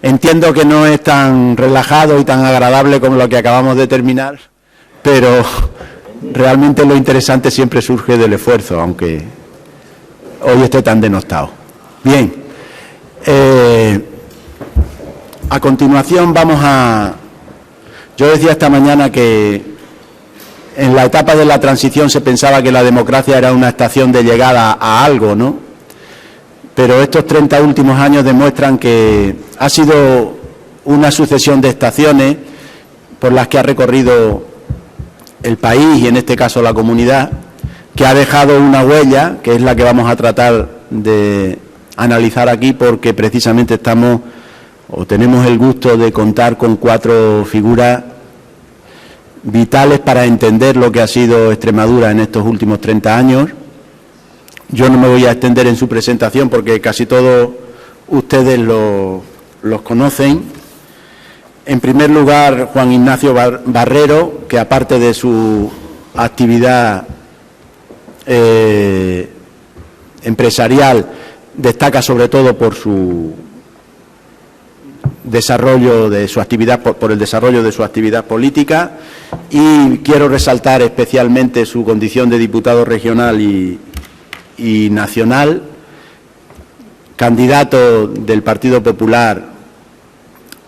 Entiendo que no es tan relajado y tan agradable como lo que acabamos de terminar, pero realmente lo interesante siempre surge del esfuerzo, aunque hoy esté tan denostado. Bien, a continuación vamos a... Yo decía esta mañana que en la etapa de la transición se pensaba que la democracia era una estación de llegada a algo, ¿no? Pero estos 30 últimos años demuestran que ha sido una sucesión de estaciones por las que ha recorrido el país y en este caso la comunidad, que ha dejado una huella, que es la que vamos a tratar de analizar aquí, porque precisamente tenemos el gusto de contar con 4 figuras vitales para entender lo que ha sido Extremadura en estos últimos 30 años. Yo no me voy a extender en su presentación porque casi todos ustedes los conocen. En primer lugar, Juan Ignacio Barrero, que aparte de su actividad empresarial, destaca sobre todo por su desarrollo de su actividad, por el desarrollo de su actividad política, y quiero resaltar especialmente su condición de diputado regional y nacional, candidato del Partido Popular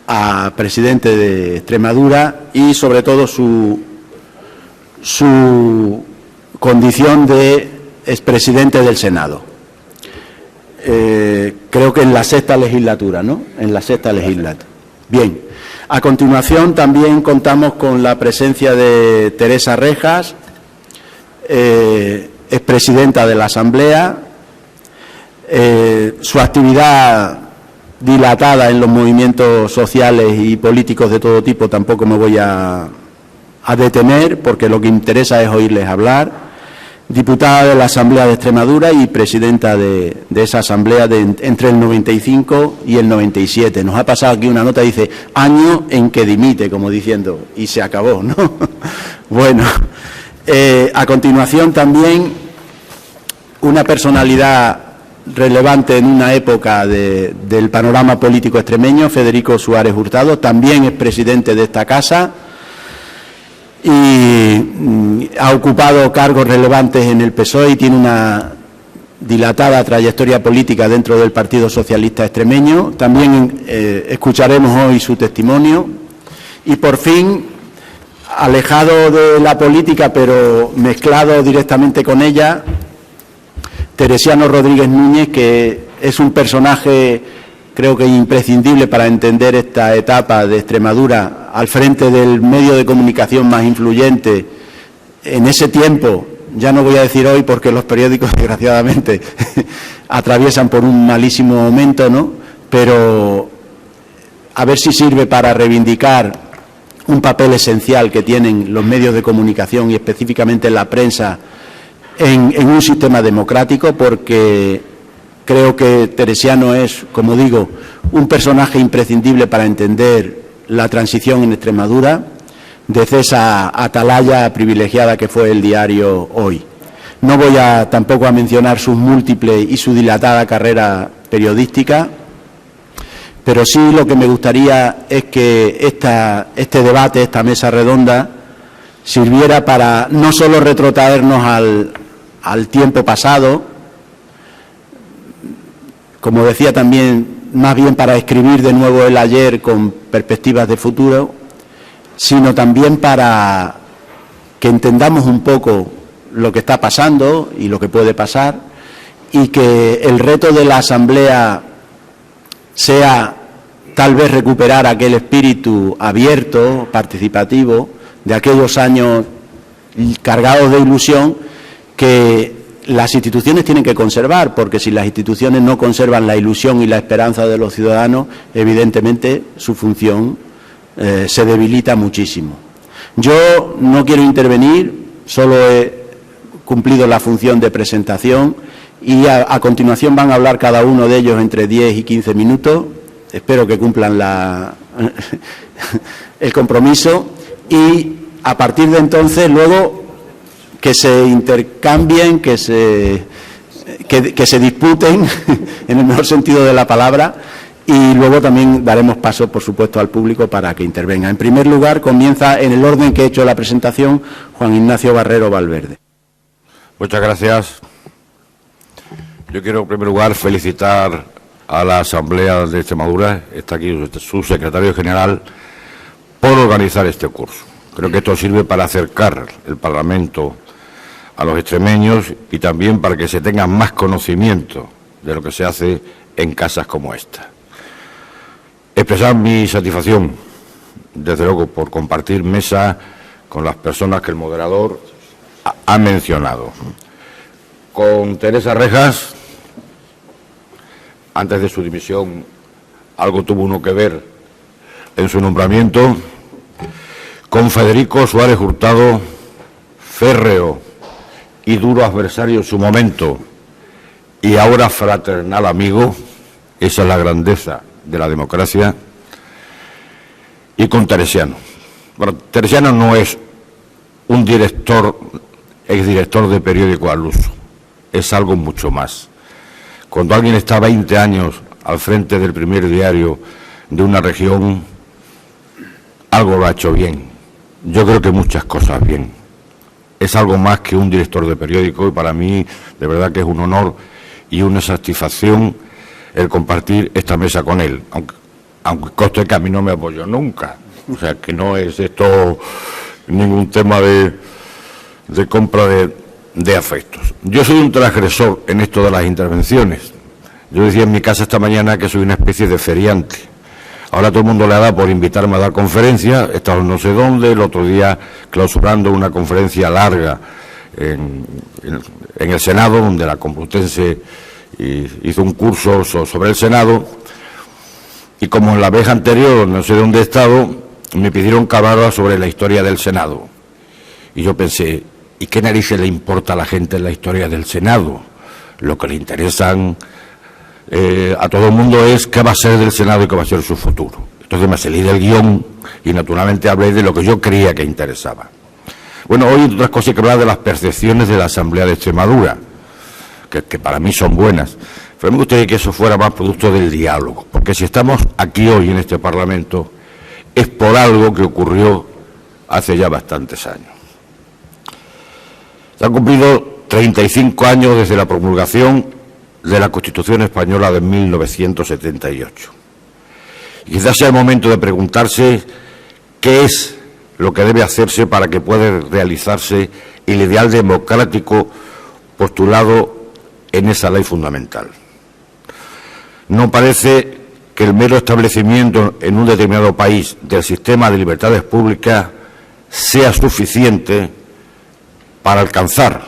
a presidente de Extremadura, y sobre todo su condición de expresidente del Senado. Creo que en la 6ª legislatura, ¿no? En la 6ª legislatura. Bien, a continuación también contamos con la presencia de Teresa Rejas, expresidenta de la Asamblea. Su actividad dilatada en los movimientos sociales y políticos de todo tipo tampoco me voy a detener, porque lo que interesa es oírles hablar. Diputada de la Asamblea de Extremadura y presidenta de esa Asamblea entre el 95 y el 97. Nos ha pasado aquí una nota, dice, año en que dimite, como diciendo, y se acabó, ¿no? Bueno, a continuación también una personalidad relevante en una época del panorama político extremeño, Federico Suárez Hurtado, también es presidente de esta casa y ha ocupado cargos relevantes en el PSOE y tiene una dilatada trayectoria política dentro del Partido Socialista Extremeño. También escucharemos hoy su testimonio. Y por fin, alejado de la política pero mezclado directamente con ella, Teresiano Rodríguez Núñez, que es un personaje, creo que imprescindible para entender esta etapa de Extremadura al frente del medio de comunicación más influyente en ese tiempo. Ya no voy a decir hoy porque los periódicos, desgraciadamente, atraviesan por un malísimo momento, ¿no? Pero a ver si sirve para reivindicar un papel esencial que tienen los medios de comunicación y específicamente la prensa en un sistema democrático, porque creo que Teresiano es, como digo, un personaje imprescindible para entender la transición en Extremadura, desde esa atalaya privilegiada que fue el diario Hoy. No voy tampoco a mencionar sus múltiples y su dilatada carrera periodística, pero sí lo que me gustaría es que este debate, esta mesa redonda, sirviera para no solo retrotraernos al tiempo pasado, como decía también, más bien para escribir de nuevo el ayer con perspectivas de futuro, sino también para que entendamos un poco lo que está pasando y lo que puede pasar, y que el reto de la Asamblea sea tal vez recuperar aquel espíritu abierto, participativo, de aquellos años cargados de ilusión que las instituciones tienen que conservar, porque si las instituciones no conservan la ilusión y la esperanza de los ciudadanos, evidentemente su función se debilita muchísimo. Yo no quiero intervenir, solo he cumplido la función de presentación y a continuación van a hablar cada uno de ellos entre 10 y 15 minutos. Espero que cumplan el compromiso y a partir de entonces luego que se intercambien, que se disputen, en el mejor sentido de la palabra, y luego también daremos paso, por supuesto, al público para que intervenga. En primer lugar, comienza en el orden que he hecho la presentación Juan Ignacio Barrero Valverde. Muchas gracias. Yo quiero, en primer lugar, felicitar a la Asamblea de Extremadura, está aquí su secretario general, por organizar este curso. Creo que esto sirve para acercar el Parlamento a los extremeños y también para que se tenga más conocimiento de lo que se hace en casas como esta. Expresar mi satisfacción, desde luego, por compartir mesa con las personas que el moderador ha mencionado. Con Teresa Rejas, antes de su dimisión, algo tuvo uno que ver en su nombramiento. Con Federico Suárez Hurtado, férreo y duro adversario en su momento, y ahora fraternal amigo, esa es la grandeza de la democracia. Y con Teresiano. Bueno, Teresiano no es un exdirector de periódico al uso, es algo mucho más. Cuando alguien está 20 años al frente del primer diario de una región, algo lo ha hecho bien. Yo creo que muchas cosas bien. Es algo más que un director de periódico y para mí de verdad que es un honor y una satisfacción el compartir esta mesa con él, aunque conste que a mí no me apoyó nunca. O sea, que no es esto ningún tema de compra de afectos. Yo soy un transgresor en esto de las intervenciones. Yo decía en mi casa esta mañana que soy una especie de feriante. Ahora todo el mundo le ha dado por invitarme a dar conferencias, he estado no sé dónde, el otro día clausurando una conferencia larga en el Senado, donde la Complutense hizo un curso sobre el Senado, y como en la vez anterior, no sé dónde he estado, me pidieron que hablara sobre la historia del Senado. Y yo pensé, ¿y qué narices le importa a la gente la historia del Senado? Lo que le interesan a todo el mundo es qué va a ser del Senado y qué va a ser su futuro. Entonces me salí del guión y naturalmente hablé de lo que yo creía que interesaba. Bueno, hoy, entre otras cosas, hay que hablar de las percepciones de la Asamblea de Extremadura, que para mí son buenas. Pero me gustaría que eso fuera más producto del diálogo, porque si estamos aquí hoy en este Parlamento es por algo que ocurrió hace ya bastantes años. Se han cumplido 35 años desde la promulgación de la Constitución Española de 1978. Y quizás sea el momento de preguntarse qué es lo que debe hacerse para que pueda realizarse el ideal democrático postulado en esa ley fundamental. No parece que el mero establecimiento en un determinado país del sistema de libertades públicas sea suficiente para alcanzar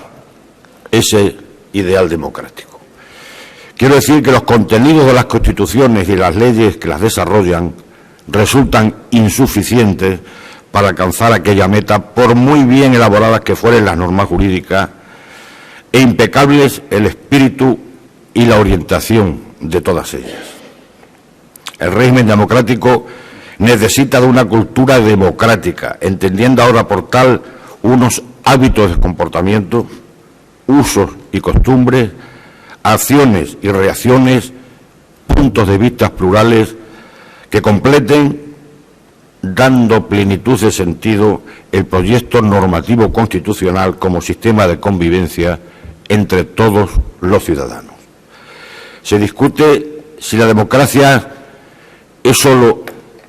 ese ideal democrático. Quiero decir que los contenidos de las constituciones y las leyes que las desarrollan resultan insuficientes para alcanzar aquella meta, por muy bien elaboradas que fueren las normas jurídicas e impecables el espíritu y la orientación de todas ellas. El régimen democrático necesita de una cultura democrática, entendiendo ahora por tal unos hábitos de comportamiento, usos y costumbres, acciones y reacciones, puntos de vista plurales que completen, dando plenitud de sentido, el proyecto normativo constitucional como sistema de convivencia entre todos los ciudadanos. Se discute si la democracia es solo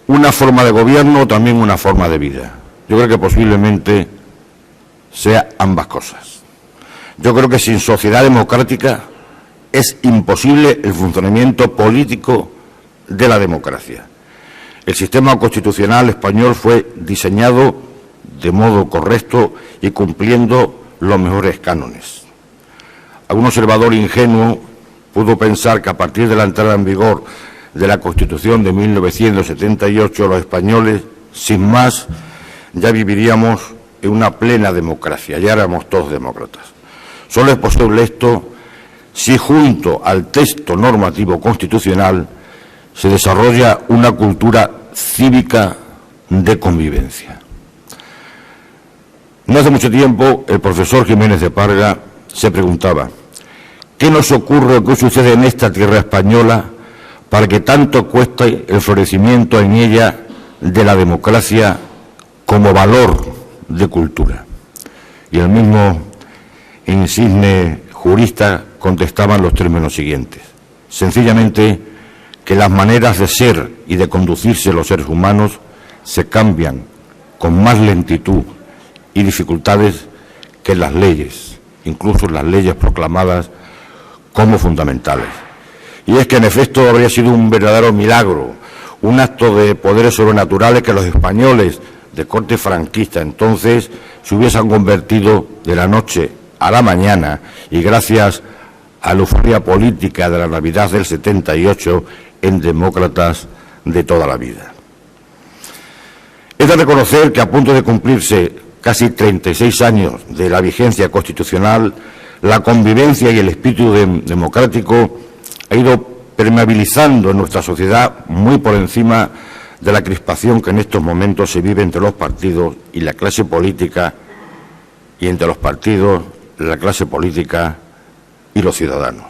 una forma de gobierno o también una forma de vida. Yo creo que posiblemente sea ambas cosas. Yo creo que sin sociedad democrática es imposible el funcionamiento político de la democracia. El sistema constitucional español fue diseñado de modo correcto y cumpliendo los mejores cánones. Algún observador ingenuo pudo pensar que a partir de la entrada en vigor de la Constitución de 1978 los españoles, sin más, ya viviríamos en una plena democracia, ya éramos todos demócratas. Solo es posible esto si junto al texto normativo constitucional se desarrolla una cultura cívica de convivencia. No hace mucho tiempo el profesor Jiménez de Parga se preguntaba: ¿qué nos ocurre o qué sucede en esta tierra española para que tanto cueste el florecimiento en ella de la democracia como valor de cultura. Y el mismo insigne jurista contestaba en los términos siguientes: sencillamente que las maneras de ser y de conducirse los seres humanos se cambian con más lentitud y dificultades que las leyes, incluso las leyes proclamadas como fundamentales. Y es que en efecto habría sido un verdadero milagro, un acto de poderes sobrenaturales, que los españoles de corte franquista entonces se hubiesen convertido de la noche a la mañana, y gracias a la euforia política de la Navidad del 78, en demócratas de toda la vida. Es de reconocer que, a punto de cumplirse casi 36 años de la vigencia constitucional, la convivencia y el espíritu democrático ha ido permeabilizando en nuestra sociedad muy por encima de la crispación que en estos momentos se vive entre los partidos y la clase política, y entre los partidos, la clase política y los ciudadanos.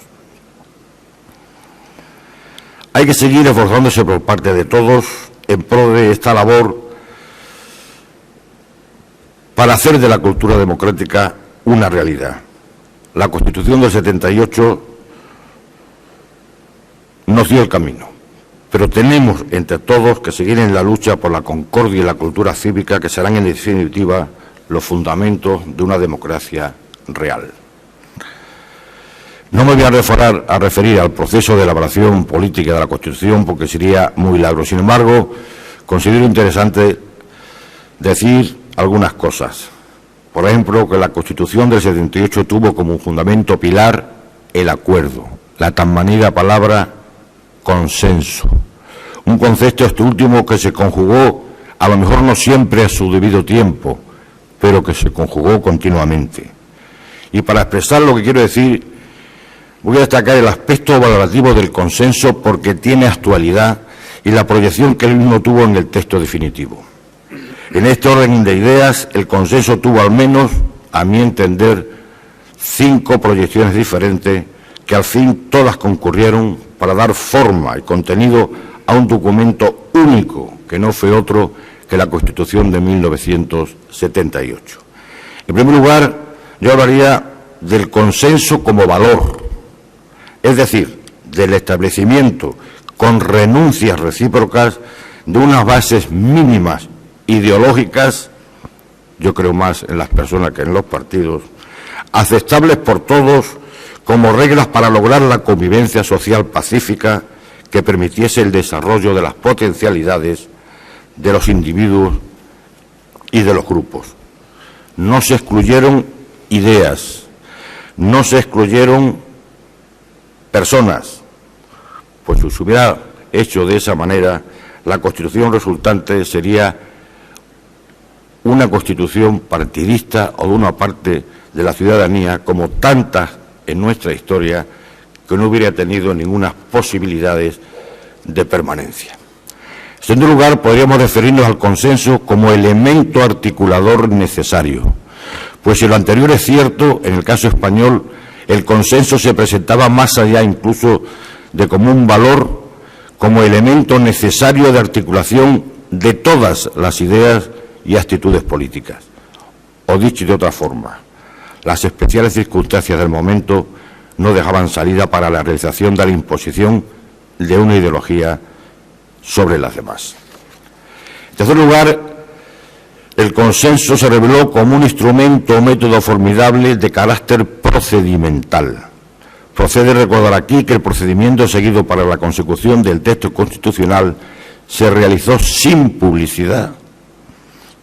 Hay que seguir esforzándose por parte de todos en pro de esta labor para hacer de la cultura democrática una realidad. La Constitución del 78 nos dio el camino, pero tenemos entre todos que seguir en la lucha por la concordia y la cultura cívica, que serán en definitiva los fundamentos de una democracia real. No me voy a referir al proceso de elaboración política de la Constitución, porque sería muy largo. Sin embargo, considero interesante decir algunas cosas. Por ejemplo, que la Constitución del 78 tuvo como fundamento pilar el acuerdo, la tan manida palabra consenso. Un concepto este último que se conjugó, a lo mejor no siempre a su debido tiempo, pero que se conjugó continuamente. Y para expresar lo que quiero decir, voy a destacar el aspecto valorativo del consenso, porque tiene actualidad, y la proyección que él mismo tuvo en el texto definitivo. En este orden de ideas, el consenso tuvo al menos, a mi entender, 5 proyecciones diferentes, que al fin todas concurrieron para dar forma y contenido a un documento único, que no fue otro que la Constitución de 1978. En primer lugar, yo hablaría del consenso como valor, es decir, del establecimiento con renuncias recíprocas de unas bases mínimas ideológicas, yo creo más en las personas que en los partidos, aceptables por todos como reglas para lograr la convivencia social pacífica que permitiese el desarrollo de las potencialidades de los individuos y de los grupos. No se excluyeron ideas, no se excluyeron personas, pues si se hubiera hecho de esa manera, la Constitución resultante sería una Constitución partidista o de una parte de la ciudadanía, como tantas en nuestra historia, que no hubiera tenido ninguna posibilidades de permanencia. En segundo lugar, podríamos referirnos al consenso como elemento articulador necesario, pues si lo anterior es cierto, en el caso español, el consenso se presentaba más allá incluso de como un valor, como elemento necesario de articulación de todas las ideas y actitudes políticas. O dicho de otra forma, las especiales circunstancias del momento no dejaban salida para la realización de la imposición de una ideología sobre las demás. En tercer lugar, el consenso se reveló como un instrumento o método formidable de carácter procedimental. Procede recordar aquí que el procedimiento seguido para la consecución del texto constitucional se realizó sin publicidad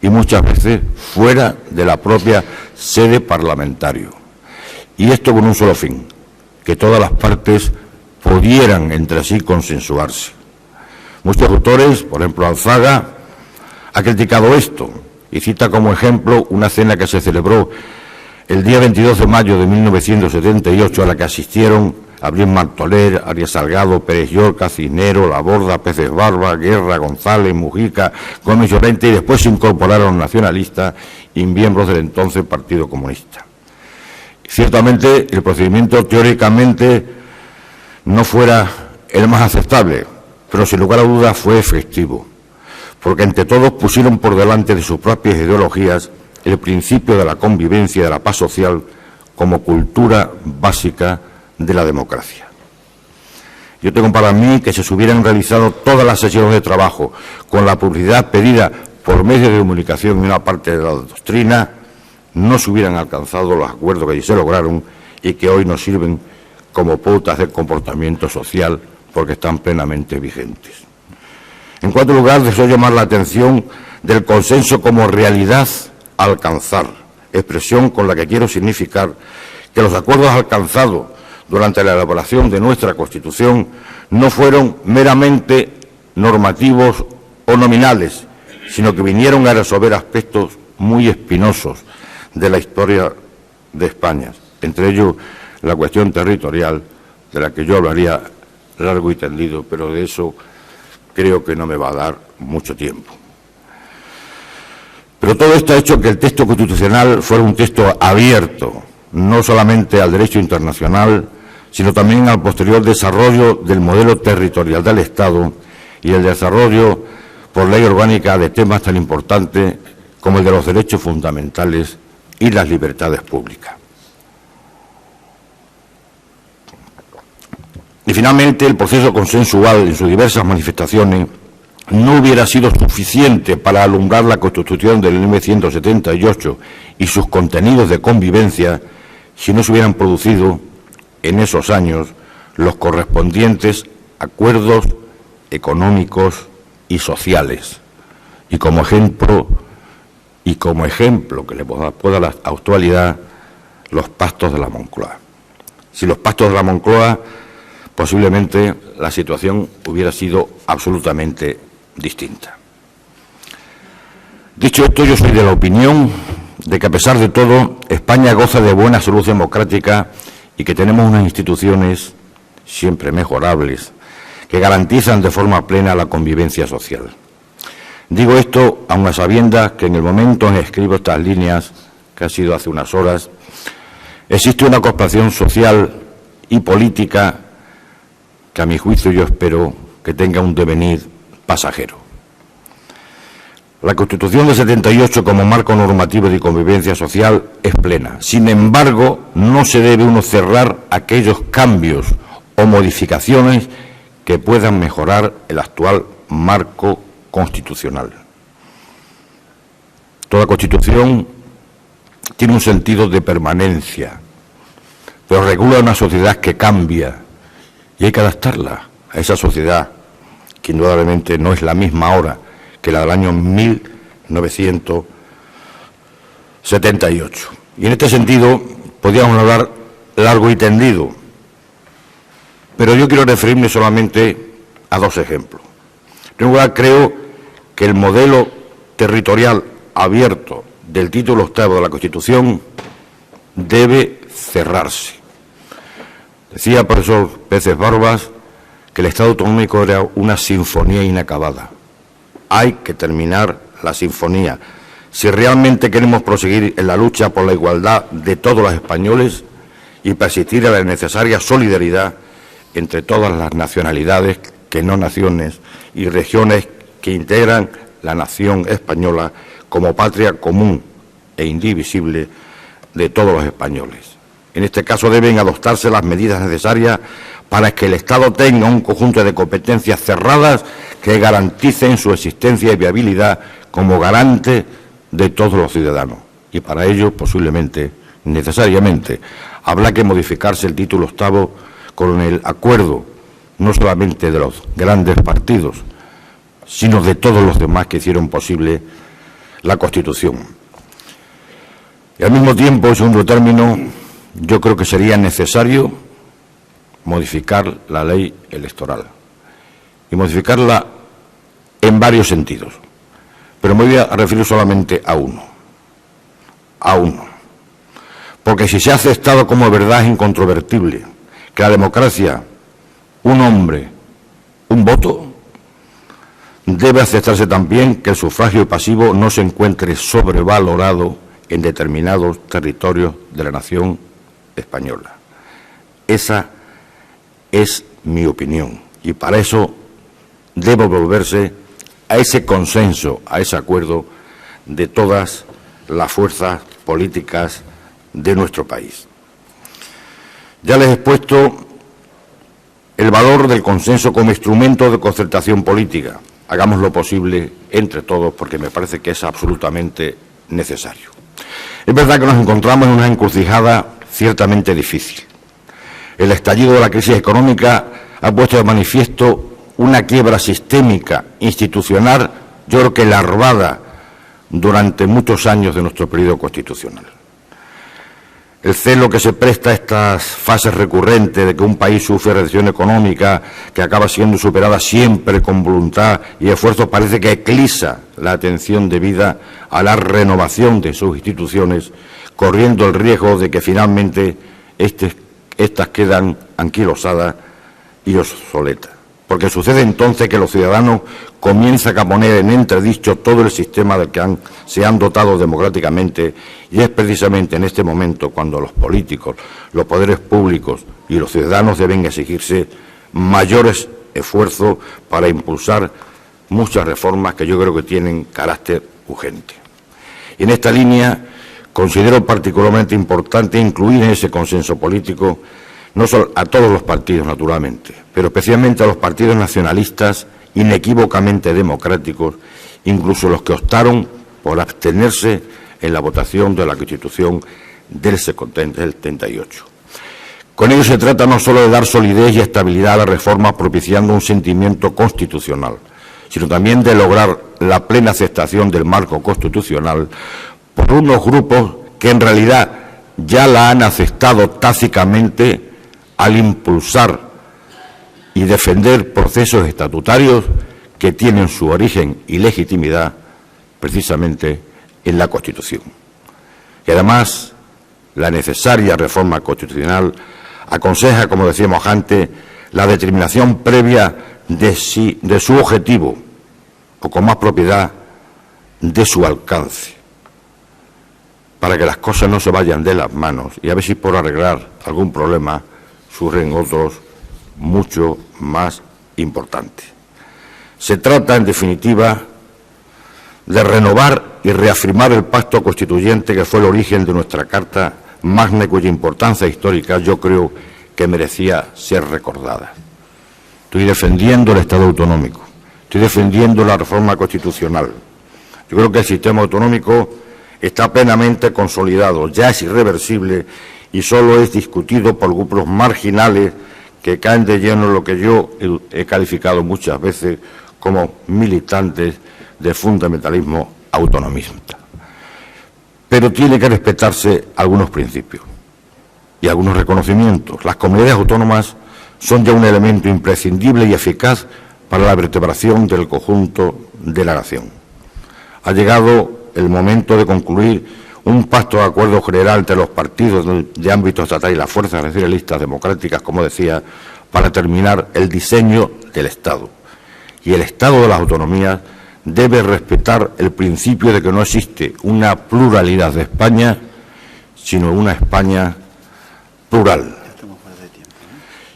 y muchas veces fuera de la propia sede parlamentaria. Y esto con un solo fin, que todas las partes pudieran entre sí consensuarse. Muchos autores, por ejemplo Alzaga, ha criticado esto y cita como ejemplo una cena que se celebró el día 22 de mayo de 1978, a la que asistieron Abril Martoler, Arias Salgado, Pérez Llorca, Cisnero, Laborda, Peces Barba, Guerra, González, Mujica, Gómez Llorente, y después se incorporaron los nacionalistas y miembros del entonces Partido Comunista. Ciertamente, el procedimiento teóricamente no fuera el más aceptable, pero sin lugar a dudas fue efectivo, porque entre todos pusieron por delante de sus propias ideologías el principio de la convivencia y de la paz social como cultura básica de la democracia. Yo tengo para mí que si se hubieran realizado todas las sesiones de trabajo con la publicidad pedida por medios de comunicación y una parte de la doctrina, no se hubieran alcanzado los acuerdos que allí se lograron y que hoy nos sirven como pautas de comportamiento social porque están plenamente vigentes. En cuarto lugar, deseo llamar la atención del consenso como realidad a alcanzar, expresión con la que quiero significar que los acuerdos alcanzados durante la elaboración de nuestra Constitución no fueron meramente normativos o nominales, sino que vinieron a resolver aspectos muy espinosos de la historia de España, entre ellos la cuestión territorial, de la que yo hablaría largo y tendido, pero de eso creo que no me va a dar mucho tiempo. Pero todo esto ha hecho que el texto constitucional fuera un texto abierto, no solamente al derecho internacional, sino también al posterior desarrollo del modelo territorial del Estado y el desarrollo por ley orgánica de temas tan importantes como el de los derechos fundamentales y las libertades públicas. Y finalmente, el proceso consensual en sus diversas manifestaciones no hubiera sido suficiente para alumbrar la Constitución del 1978 y sus contenidos de convivencia si no se hubieran producido en esos años los correspondientes acuerdos económicos y sociales. Y como ejemplo que le pueda la actualidad, los pactos de la Moncloa. Si los pactos de la Moncloa, posiblemente la situación hubiera sido absolutamente distinta. Dicho esto, yo soy de la opinión de que, a pesar de todo, España goza de buena salud democrática y que tenemos unas instituciones siempre mejorables que garantizan de forma plena la convivencia social. Digo esto aun a sabiendas que en el momento en que escribo estas líneas, que ha sido hace unas horas, existe una crispación social y política que, a mi juicio, yo espero que tenga un devenir pasajero. La Constitución del 78 como marco normativo de convivencia social es plena. Sin embargo, no se debe uno cerrar aquellos cambios o modificaciones que puedan mejorar el actual marco constitucional. Toda Constitución tiene un sentido de permanencia, pero regula una sociedad que cambia y hay que adaptarla a esa sociedad que indudablemente no es la misma ahora que la del año 1978. Y en este sentido podríamos hablar largo y tendido, pero yo quiero referirme solamente a dos ejemplos. En primer lugar, creo que el modelo territorial abierto del título 8º de la Constitución debe cerrarse. Decía el profesor Peces Barbas que el Estado autonómico era una sinfonía inacabada. Hay que terminar la sinfonía. Si realmente queremos proseguir en la lucha por la igualdad de todos los españoles y persistir en la necesaria solidaridad entre todas las nacionalidades, que no naciones, y regiones que integran la nación española como patria común e indivisible de todos los españoles. En este caso deben adoptarse las medidas necesarias para que el Estado tenga un conjunto de competencias cerradas que garanticen su existencia y viabilidad como garante de todos los ciudadanos. Y para ello, posiblemente, necesariamente, habrá que modificarse el título 8º con el acuerdo no solamente de los grandes partidos, sino de todos los demás que hicieron posible la Constitución. Y al mismo tiempo, en segundo término, yo creo que sería necesario modificar la ley electoral y modificarla en varios sentidos, pero me voy a referir solamente a uno, porque si se ha aceptado como verdad incontrovertible que la democracia, un hombre, un voto, debe aceptarse también que el sufragio pasivo no se encuentre sobrevalorado en determinados territorios de la nación española. Esa es mi opinión y para eso debe volverse a ese consenso, a ese acuerdo de todas las fuerzas políticas de nuestro país. Ya les he expuesto el valor del consenso como instrumento de concertación política. Hagamos lo posible entre todos porque me parece que es absolutamente necesario. Es verdad que nos encontramos en una encrucijada ciertamente difícil. El estallido de la crisis económica ha puesto de manifiesto una quiebra sistémica, institucional, yo creo que larvada durante muchos años de nuestro periodo constitucional. El celo que se presta a estas fases recurrentes de que un país sufre recesión económica, que acaba siendo superada siempre con voluntad y esfuerzo, parece que eclipsa la atención debida a la renovación de sus instituciones, corriendo el riesgo de que finalmente estas quedan anquilosadas y obsoletas. Porque sucede entonces que los ciudadanos comienzan a poner en entredicho todo el sistema del que se han dotado democráticamente, y es precisamente en este momento cuando los políticos, los poderes públicos y los ciudadanos deben exigirse mayores esfuerzos para impulsar muchas reformas que yo creo que tienen carácter urgente. Y en esta línea considero particularmente importante incluir en ese consenso político no solo a todos los partidos, naturalmente, pero especialmente a los partidos nacionalistas inequívocamente democráticos, incluso los que optaron por abstenerse en la votación de la Constitución del 78. Con ello se trata no solo de dar solidez y estabilidad a las reformas propiciando un sentimiento constitucional, sino también de lograr la plena aceptación del marco constitucional por unos grupos que en realidad ya la han aceptado tácitamente al impulsar y defender procesos estatutarios que tienen su origen y legitimidad precisamente en la Constitución. Y además, la necesaria reforma constitucional aconseja, como decíamos antes, la determinación previa de su objetivo, o con más propiedad, de su alcance, para que las cosas no se vayan de las manos y a ver si por arreglar algún problema surgen otros mucho más importantes. Se trata, en definitiva, de renovar y reafirmar el pacto constituyente que fue el origen de nuestra Carta Magna y cuya importancia histórica yo creo que merecía ser recordada. Estoy defendiendo el Estado autonómico, estoy defendiendo la reforma constitucional. Yo creo que el sistema autonómico está plenamente consolidado, ya es irreversible y solo es discutido por grupos marginales que caen de lleno en lo que yo he calificado muchas veces como militantes de fundamentalismo autonomista. Pero tiene que respetarse algunos principios y algunos reconocimientos. Las comunidades autónomas son ya un elemento imprescindible y eficaz para la vertebración del conjunto de la nación. Ha llegado el momento de concluir un pacto de acuerdo general entre los partidos de ámbito estatal y las fuerzas nacionalistas democráticas, como decía, para terminar el diseño del Estado. Y el Estado de las autonomías debe respetar el principio de que no existe una pluralidad de España, sino una España plural.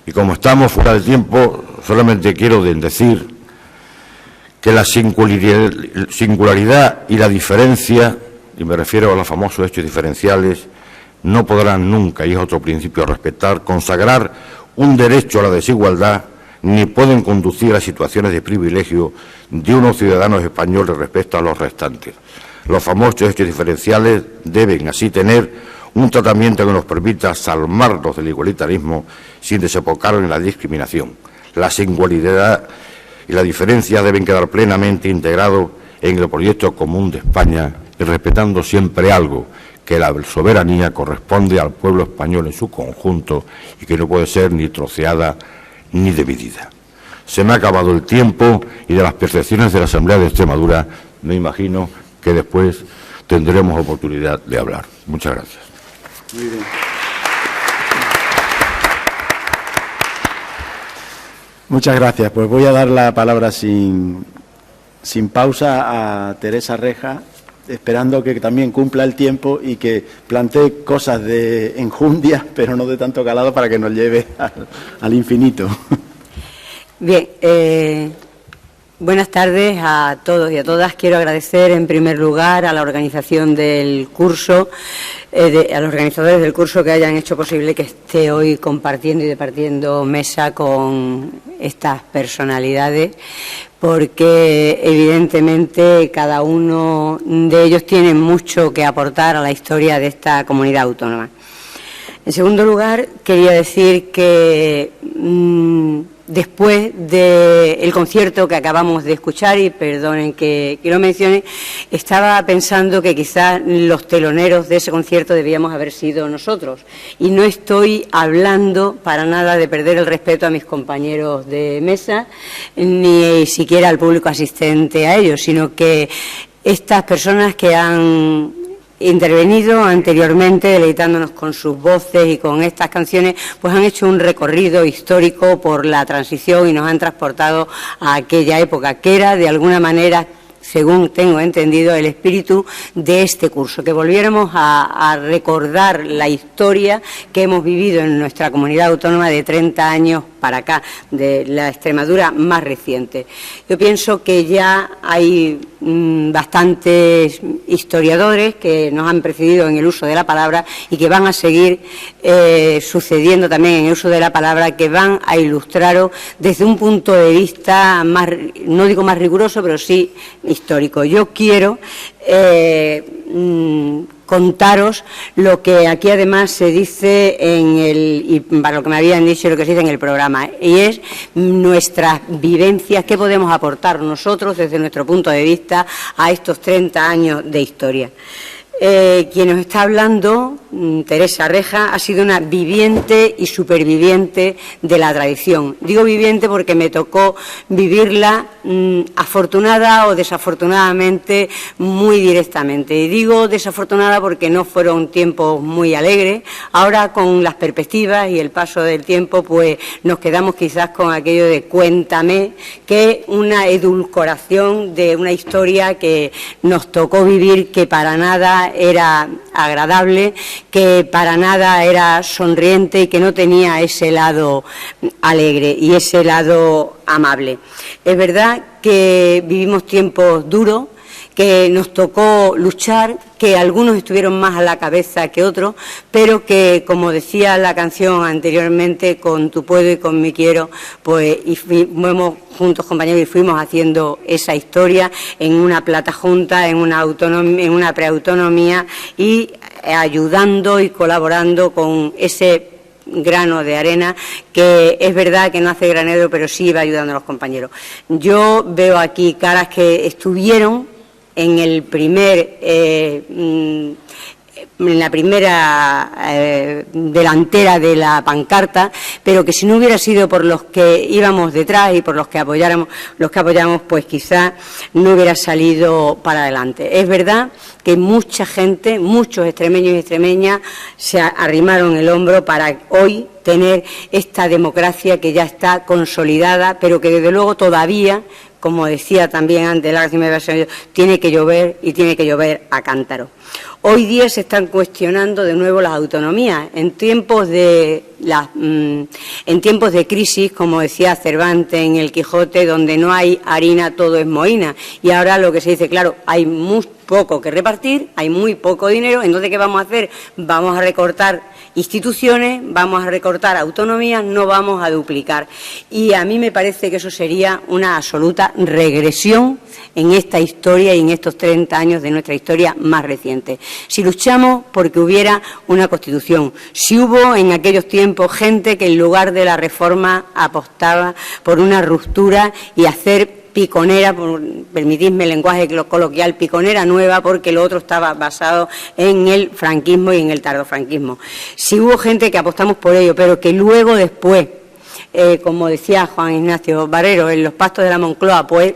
Y como estamos fuera de tiempo, solamente quiero decir que la singularidad y la diferencia, y me refiero a los famosos hechos diferenciales, no podrán nunca, y es otro principio a respetar, consagrar un derecho a la desigualdad, ni pueden conducir a situaciones de privilegio de unos ciudadanos españoles respecto a los restantes. Los famosos hechos diferenciales deben así tener un tratamiento que nos permita salvarnos del igualitarismo sin desembocar en la discriminación. La singularidad y la diferencia deben quedar plenamente integrados en el proyecto común de España y respetando siempre algo, que la soberanía corresponde al pueblo español en su conjunto y que no puede ser ni troceada ni dividida. Se me ha acabado el tiempo y de las percepciones de la Asamblea de Extremadura me imagino que después tendremos oportunidad de hablar. Muchas gracias. Muy bien. Muchas gracias. Pues voy a dar la palabra sin pausa a Teresa Reja, esperando que también cumpla el tiempo y que plantee cosas de enjundia, pero no de tanto calado, para que nos lleve al infinito. Bien, buenas tardes a todos y a todas. Quiero agradecer en primer lugar a la organización del curso, a los organizadores del curso que hayan hecho posible que esté hoy compartiendo y departiendo mesa con estas personalidades, porque evidentemente cada uno de ellos tiene mucho que aportar a la historia de esta comunidad autónoma. En segundo lugar, quería decir que después del concierto que acabamos de escuchar, y perdonen que lo mencione, estaba pensando que quizás los teloneros de ese concierto debíamos haber sido nosotros. Y no estoy hablando para nada de perder el respeto a mis compañeros de mesa, ni siquiera al público asistente a ellos, sino que estas personas que han intervenido anteriormente, deleitándonos con sus voces y con estas canciones, pues han hecho un recorrido histórico por la transición y nos han transportado a aquella época, que era de alguna manera, según tengo entendido, el espíritu de este curso, que volviéramos a recordar la historia que hemos vivido en nuestra comunidad autónoma de 30 años para acá, de la Extremadura más reciente. Yo pienso que ya hay bastantes historiadores que nos han precedido en el uso de la palabra y que van a seguir sucediendo también en el uso de la palabra, que van a ilustraros desde un punto de vista más, no digo más riguroso, pero sí histórico. Yo quiero contaros lo que aquí además se dice y para lo que me habían dicho, lo que se dice en el programa, y es nuestras vivencias, qué podemos aportar nosotros desde nuestro punto de vista a estos 30 años de historia. Quien nos está hablando, Teresa Reja, ha sido una viviente y superviviente de la tradición. Digo viviente porque me tocó vivirla afortunada o desafortunadamente muy directamente. Y digo desafortunada porque no fueron tiempos muy alegres. Ahora, con las perspectivas y el paso del tiempo, pues nos quedamos quizás con aquello de cuéntame, que es una edulcoración de una historia que nos tocó vivir, que para nada era agradable, que para nada era sonriente y que no tenía ese lado alegre y ese lado amable. Es verdad que vivimos tiempos duros, que nos tocó luchar, que algunos estuvieron más a la cabeza que otros, pero que, como decía la canción anteriormente, con tu puedo y con mi quiero, pues y fuimos juntos, compañeros, y fuimos haciendo esa historia en una plata junta, en una preautonomía, y ayudando y colaborando con ese grano de arena, que es verdad que no hace granero, pero sí va ayudando a los compañeros. Yo veo aquí caras que estuvieron en el en la primera delantera de la pancarta, pero que si no hubiera sido por los que íbamos detrás y por los que apoyamos, pues quizás no hubiera salido para adelante. Es verdad que mucha gente, muchos extremeños y extremeñas se arrimaron el hombro para hoy tener esta democracia que ya está consolidada, pero que desde luego todavía, como decía también antes la gracia, tiene que llover y tiene que llover a cántaro. Hoy día se están cuestionando de nuevo las autonomías. En tiempos de crisis, como decía Cervantes en El Quijote, donde no hay harina todo es mohina. Y ahora lo que se dice, claro, hay muy poco que repartir, hay muy poco dinero, entonces ¿qué vamos a hacer? Vamos a recortar instituciones, vamos a recortar autonomías, no vamos a duplicar. Y a mí me parece que eso sería una absoluta regresión en esta historia y en estos 30 años de nuestra historia más reciente. Si luchamos porque hubiera una Constitución, si hubo en aquellos tiempos gente que en lugar de la reforma apostaba por una ruptura y hacer piconera, permitidme el lenguaje coloquial, piconera nueva, porque lo otro estaba basado en el franquismo y en el tardofranquismo. Si hubo gente que apostamos por ello, pero que luego después, como decía Juan Ignacio Barrero, en los pactos de la Moncloa, pues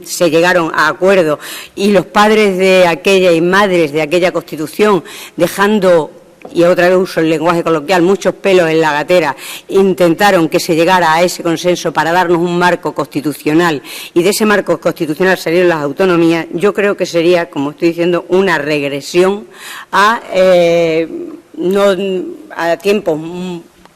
se llegaron a acuerdos, y los padres de aquella y madres de aquella Constitución, dejando, y otra vez uso el lenguaje coloquial, muchos pelos en la gatera, intentaron que se llegara a ese consenso para darnos un marco constitucional, y de ese marco constitucional salieron las autonomías. Yo creo que sería, como estoy diciendo, una regresión a tiempos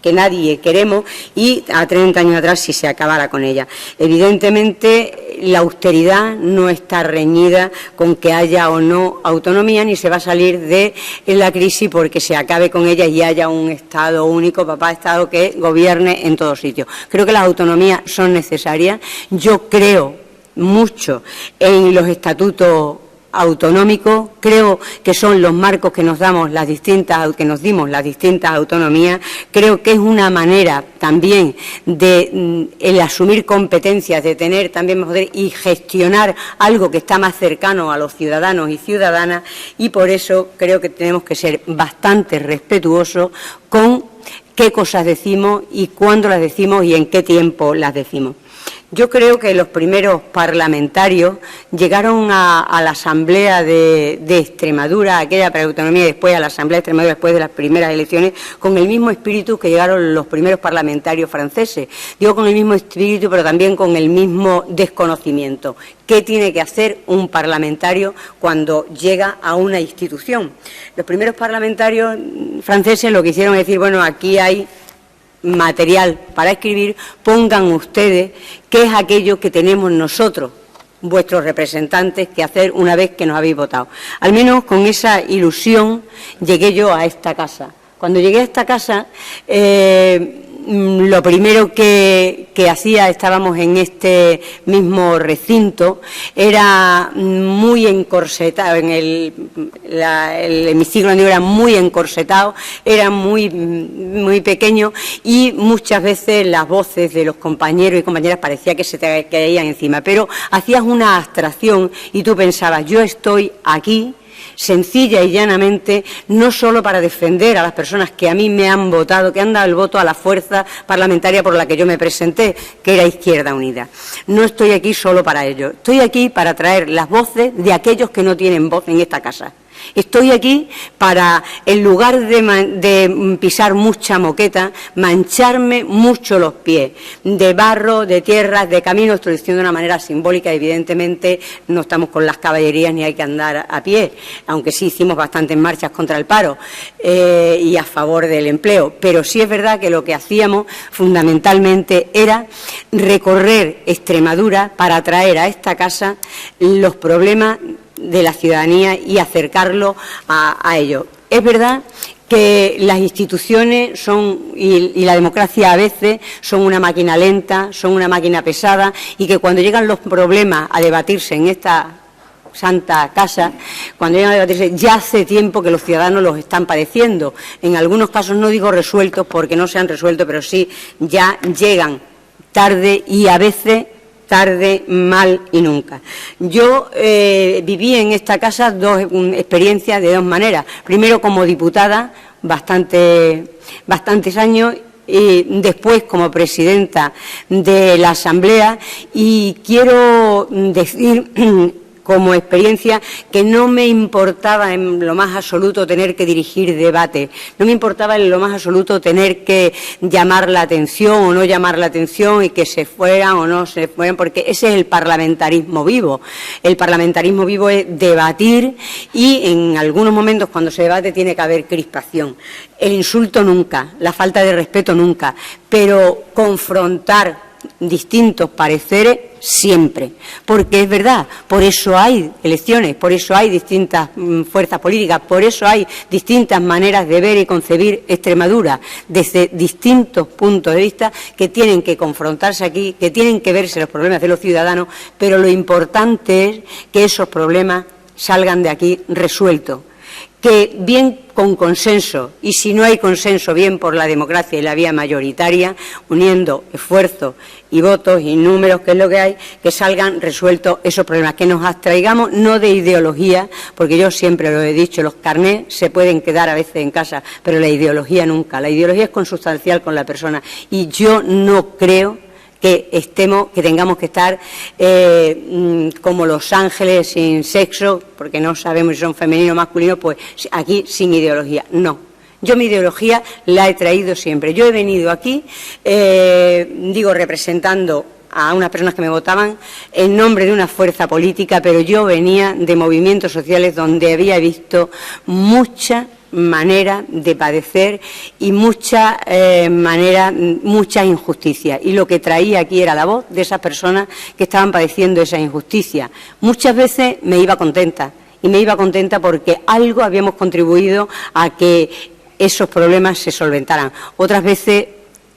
que nadie queremos, y a 30 años atrás si se acabara con ella. Evidentemente, la austeridad no está reñida con que haya o no autonomía, ni se va a salir de la crisis porque se acabe con ella y haya un Estado único, papá Estado, que gobierne en todos sitios. Creo que las autonomías son necesarias. Yo creo mucho en los estatutos autonómicos, creo que son los marcos que nos dimos las distintas autonomías. Creo que es una manera también de el asumir competencias, de tener también más poder y gestionar algo que está más cercano a los ciudadanos y ciudadanas, y por eso creo que tenemos que ser bastante respetuosos con qué cosas decimos y cuándo las decimos y en qué tiempo las decimos. Yo creo que los primeros parlamentarios llegaron a la Asamblea de Extremadura, aquella preautonomía, y después a la Asamblea de Extremadura, después de las primeras elecciones, con el mismo espíritu que llegaron los primeros parlamentarios franceses. Digo con el mismo espíritu, pero también con el mismo desconocimiento. ¿Qué tiene que hacer un parlamentario cuando llega a una institución? Los primeros parlamentarios franceses lo que hicieron es decir, bueno, aquí hay material para escribir, pongan ustedes qué es aquello que tenemos nosotros, vuestros representantes, que hacer una vez que nos habéis votado. Al menos con esa ilusión llegué yo a esta casa. Cuando llegué a esta casa, lo primero que hacía, estábamos en este mismo recinto, era muy encorsetado, el hemiciclo era muy encorsetado, era muy pequeño, y muchas veces las voces de los compañeros y compañeras parecía que se te caían encima, pero hacías una abstracción y tú pensabas, yo estoy aquí sencilla y llanamente, no solo para defender a las personas que a mí me han votado, que han dado el voto a la fuerza parlamentaria por la que yo me presenté, que era Izquierda Unida. No estoy aquí solo para ello. Estoy aquí para traer las voces de aquellos que no tienen voz en esta casa. Estoy aquí para, en lugar de pisar mucha moqueta, mancharme mucho los pies, de barro, de tierras, de caminos. Estoy diciendo de una manera simbólica, evidentemente no estamos con las caballerías ni hay que andar a pie, aunque sí hicimos bastantes marchas contra el paro y a favor del empleo. Pero sí es verdad que lo que hacíamos fundamentalmente era recorrer Extremadura para traer a esta casa los problemas de la ciudadanía y acercarlo a ello. Es verdad que las instituciones y la democracia a veces son una máquina lenta, son una máquina pesada, y que cuando llegan los problemas a debatirse en esta santa casa, cuando llegan a debatirse, ya hace tiempo que los ciudadanos los están padeciendo. En algunos casos no digo resueltos porque no se han resuelto, pero sí ya llegan tarde y a veces tarde, mal y nunca. Yo viví en esta casa dos experiencias de dos maneras. Primero como diputada, bastantes años, y después como presidenta de la Asamblea, y quiero decir como experiencia que no me importaba en lo más absoluto tener que dirigir debate, no me importaba en lo más absoluto tener que llamar la atención o no llamar la atención y que se fueran o no se fueran, porque ese es el parlamentarismo vivo. El parlamentarismo vivo es debatir, y en algunos momentos cuando se debate tiene que haber crispación. El insulto nunca, la falta de respeto nunca, pero confrontar distintos pareceres siempre, porque es verdad, por eso hay elecciones, por eso hay distintas fuerzas políticas, por eso hay distintas maneras de ver y concebir Extremadura desde distintos puntos de vista que tienen que confrontarse aquí, que tienen que verse los problemas de los ciudadanos, pero lo importante es que esos problemas salgan de aquí resueltos, que bien con consenso, y si no hay consenso, bien por la democracia y la vía mayoritaria, uniendo esfuerzos y votos y números, que es lo que hay, que salgan resueltos esos problemas, que nos abstraigamos no de ideología, porque yo siempre lo he dicho, los carnés se pueden quedar a veces en casa, pero la ideología nunca. La ideología es consustancial con la persona, y yo no creo que tengamos que estar como los ángeles sin sexo, porque no sabemos si son femeninos o masculinos, pues aquí sin ideología. No. Yo mi ideología la he traído siempre. Yo he venido aquí, representando a unas personas que me votaban en nombre de una fuerza política, pero yo venía de movimientos sociales donde había visto mucha manera de padecer y mucha injusticia. Y lo que traía aquí era la voz de esas personas que estaban padeciendo esa injusticia. Muchas veces me iba contenta, y me iba contenta porque algo habíamos contribuido a que esos problemas se solventaran. Otras veces,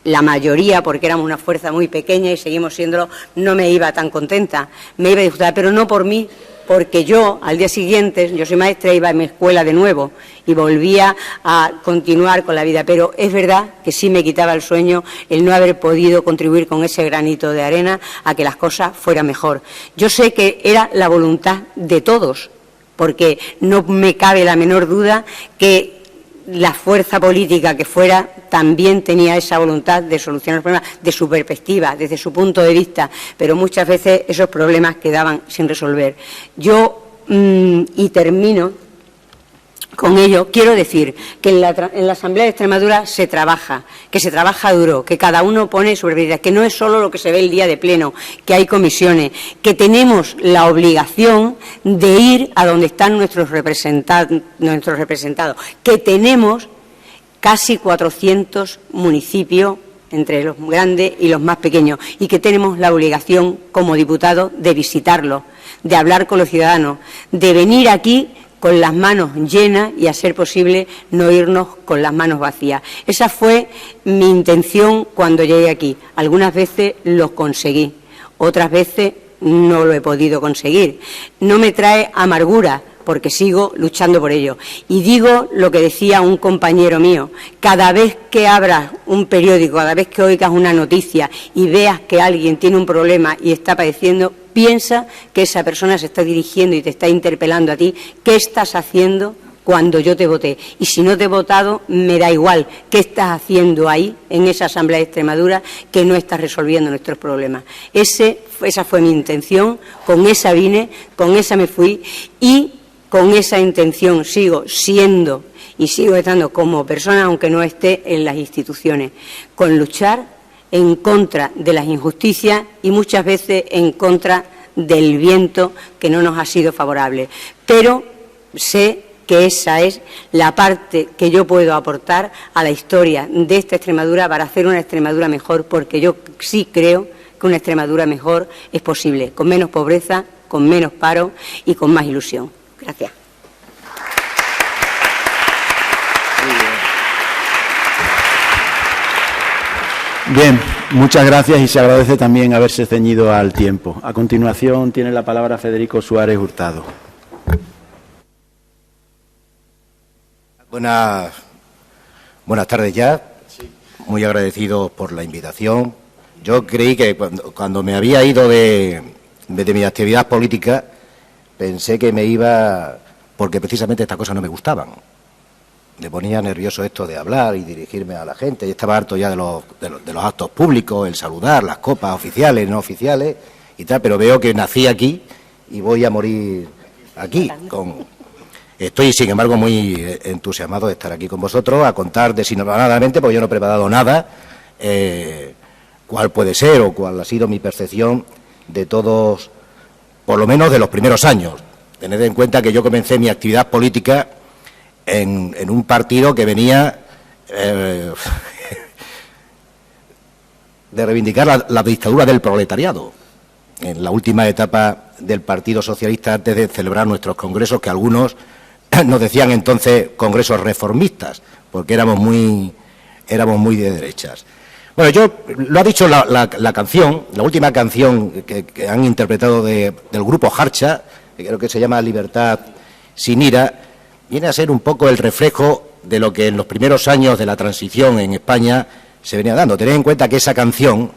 la mayoría, porque éramos una fuerza muy pequeña y seguimos siéndolo, no me iba tan contenta, me iba disgustada, pero no por mí, porque yo, al día siguiente, yo soy maestra, iba a mi escuela de nuevo y volvía a continuar con la vida. Pero es verdad que sí me quitaba el sueño el no haber podido contribuir con ese granito de arena a que las cosas fueran mejor. Yo sé que era la voluntad de todos, porque no me cabe la menor duda que la fuerza política que fuera también tenía esa voluntad de solucionar los problemas de su perspectiva, desde su punto de vista, pero muchas veces esos problemas quedaban sin resolver. Yo, y termino con ello, quiero decir que en la Asamblea de Extremadura se trabaja, que se trabaja duro, que cada uno pone su prioridad, que no es solo lo que se ve el día de pleno, que hay comisiones, que tenemos la obligación de ir a donde están nuestros representados, que tenemos casi 400 municipios entre los grandes y los más pequeños, y que tenemos la obligación como diputados de visitarlos, de hablar con los ciudadanos, de venir aquí con las manos llenas y, a ser posible, no irnos con las manos vacías. Esa fue mi intención cuando llegué aquí. Algunas veces lo conseguí, otras veces no lo he podido conseguir. No me trae amargura, porque sigo luchando por ello. Y digo lo que decía un compañero mío: cada vez que abras un periódico, cada vez que oigas una noticia y veas que alguien tiene un problema y está padeciendo, piensa que esa persona se está dirigiendo y te está interpelando a ti. ¿Qué estás haciendo cuando yo te voté? Y si no te he votado, me da igual. ¿Qué estás haciendo ahí, en esa Asamblea de Extremadura, que no estás resolviendo nuestros problemas? Esa fue mi intención, con esa vine, con esa me fui, y con esa intención sigo siendo y sigo estando como persona, aunque no esté en las instituciones, con luchar en contra de las injusticias y muchas veces en contra del viento que no nos ha sido favorable. Pero sé que esa es la parte que yo puedo aportar a la historia de esta Extremadura para hacer una Extremadura mejor, porque yo sí creo que una Extremadura mejor es posible, con menos pobreza, con menos paro y con más ilusión. Gracias. Bien, muchas gracias, y se agradece también haberse ceñido al tiempo. A continuación tiene la palabra Federico Suárez Hurtado. Buenas tardes ya. Muy agradecido por la invitación. Yo creí que cuando me había ido de mi actividad política, pensé que me iba porque precisamente estas cosas no me gustaban. Me ponía nervioso esto de hablar y dirigirme a la gente. Y estaba harto ya de los actos públicos, el saludar, las copas oficiales, no oficiales y tal, pero veo que nací aquí y voy a morir aquí. Estoy, sin embargo, muy entusiasmado de estar aquí con vosotros, a contar desinformadamente, porque yo no he preparado nada, cuál puede ser o cuál ha sido mi percepción de todos, por lo menos de los primeros años. Tened en cuenta que yo comencé mi actividad política en un partido que venía de reivindicar la dictadura del proletariado, en la última etapa del Partido Socialista, antes de celebrar nuestros congresos, que algunos nos decían entonces congresos reformistas, porque éramos muy de derechas. Bueno, lo ha dicho la canción, la última canción que han interpretado del grupo Jarcha, que creo que se llama Libertad sin ira, viene a ser un poco el reflejo de lo que en los primeros años de la transición en España se venía dando. Tened en cuenta que esa canción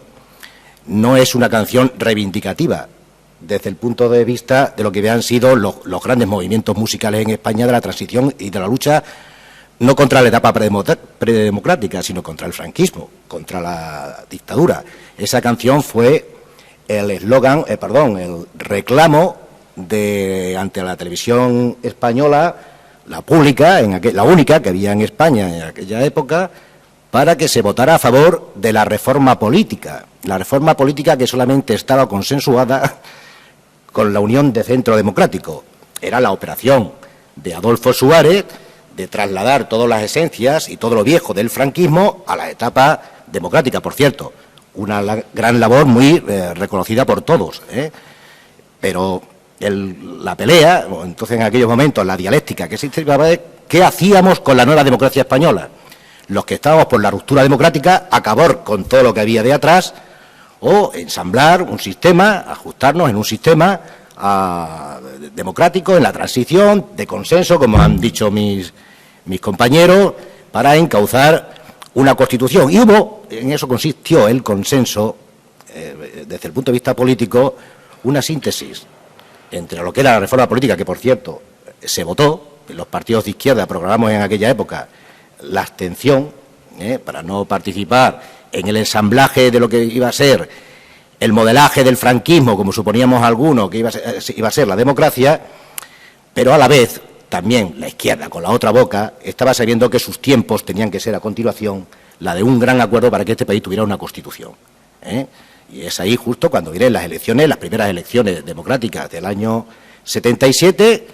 no es una canción reivindicativa desde el punto de vista de lo que han sido los grandes movimientos musicales en España de la transición y de la lucha, no contra la etapa predemocrática, sino contra el franquismo, contra la dictadura. Esa canción fue el eslogan, el reclamo ante la televisión española, la pública, la única que había en España en aquella época, para que se votara a favor de la reforma política que solamente estaba consensuada con la Unión de Centro Democrático. Era la operación de Adolfo Suárez de trasladar todas las esencias y todo lo viejo del franquismo a la etapa democrática, por cierto. Una gran labor muy reconocida por todos, pero la pelea, entonces en aquellos momentos la dialéctica que se inscribía es qué hacíamos con la nueva democracia española. Los que estábamos por la ruptura democrática, acabar con todo lo que había de atrás o ensamblar un sistema, ajustarnos en un sistema democrático, en la transición, de consenso, como han dicho mis compañeros, para encauzar una Constitución. Y en eso consistió el consenso, desde el punto de vista político, una síntesis entre lo que era la reforma política, que por cierto se votó, los partidos de izquierda programamos en aquella época la abstención, para no participar en el ensamblaje de lo que iba a ser el modelaje del franquismo, como suponíamos algunos que iba a ser la democracia, pero a la vez también la izquierda, con la otra boca, estaba sabiendo que sus tiempos tenían que ser a continuación la de un gran acuerdo para que este país tuviera una Constitución. Y es ahí justo cuando vienen las elecciones, las primeras elecciones democráticas del año 77,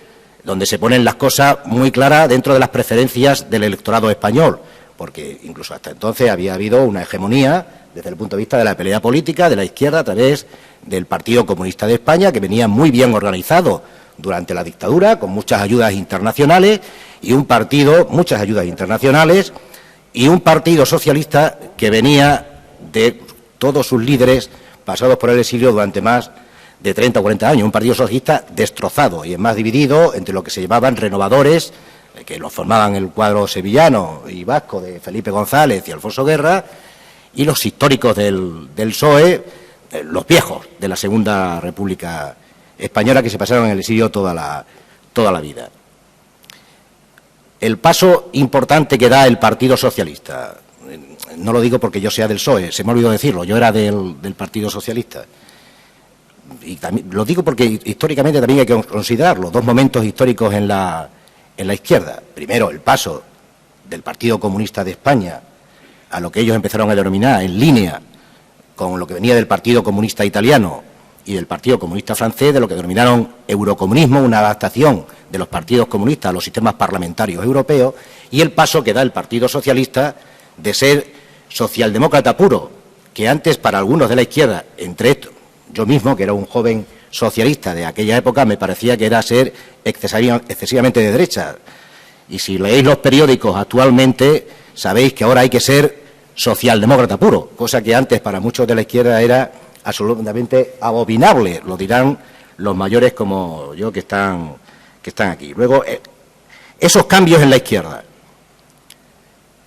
donde se ponen las cosas muy claras dentro de las preferencias del electorado español, porque incluso hasta entonces había habido una hegemonía desde el punto de vista de la pelea política de la izquierda a través del Partido Comunista de España, que venía muy bien organizado durante la dictadura, con muchas ayudas internacionales, y muchas ayudas internacionales, y un partido socialista que venía de todos sus líderes pasados por el exilio durante más de 30 o 40 años, un partido socialista destrozado y más dividido entre lo que se llamaban renovadores, que los formaban el cuadro sevillano y vasco de Felipe González y Alfonso Guerra, y los históricos del PSOE, los viejos de la Segunda República Española, que se pasaron en el exilio toda la vida. El paso importante que da el Partido Socialista, no lo digo porque yo sea del PSOE, se me ha olvidado decirlo, yo era del Partido Socialista, y también, lo digo porque históricamente también hay que considerarlo, dos momentos históricos en la izquierda. Primero, el paso del Partido Comunista de España a lo que ellos empezaron a denominar en línea con lo que venía del Partido Comunista Italiano y del Partido Comunista Francés, de lo que denominaron eurocomunismo, una adaptación de los partidos comunistas a los sistemas parlamentarios europeos, y el paso que da el Partido Socialista de ser socialdemócrata puro, que antes para algunos de la izquierda, entre estos, yo mismo, que era un joven socialista de aquella época, me parecía que era ser excesivamente de derecha. Y si leéis los periódicos actualmente, sabéis que ahora hay que ser socialdemócrata puro, cosa que antes para muchos de la izquierda era absolutamente abominable, lo dirán los mayores como yo que están aquí. Luego, esos cambios en la izquierda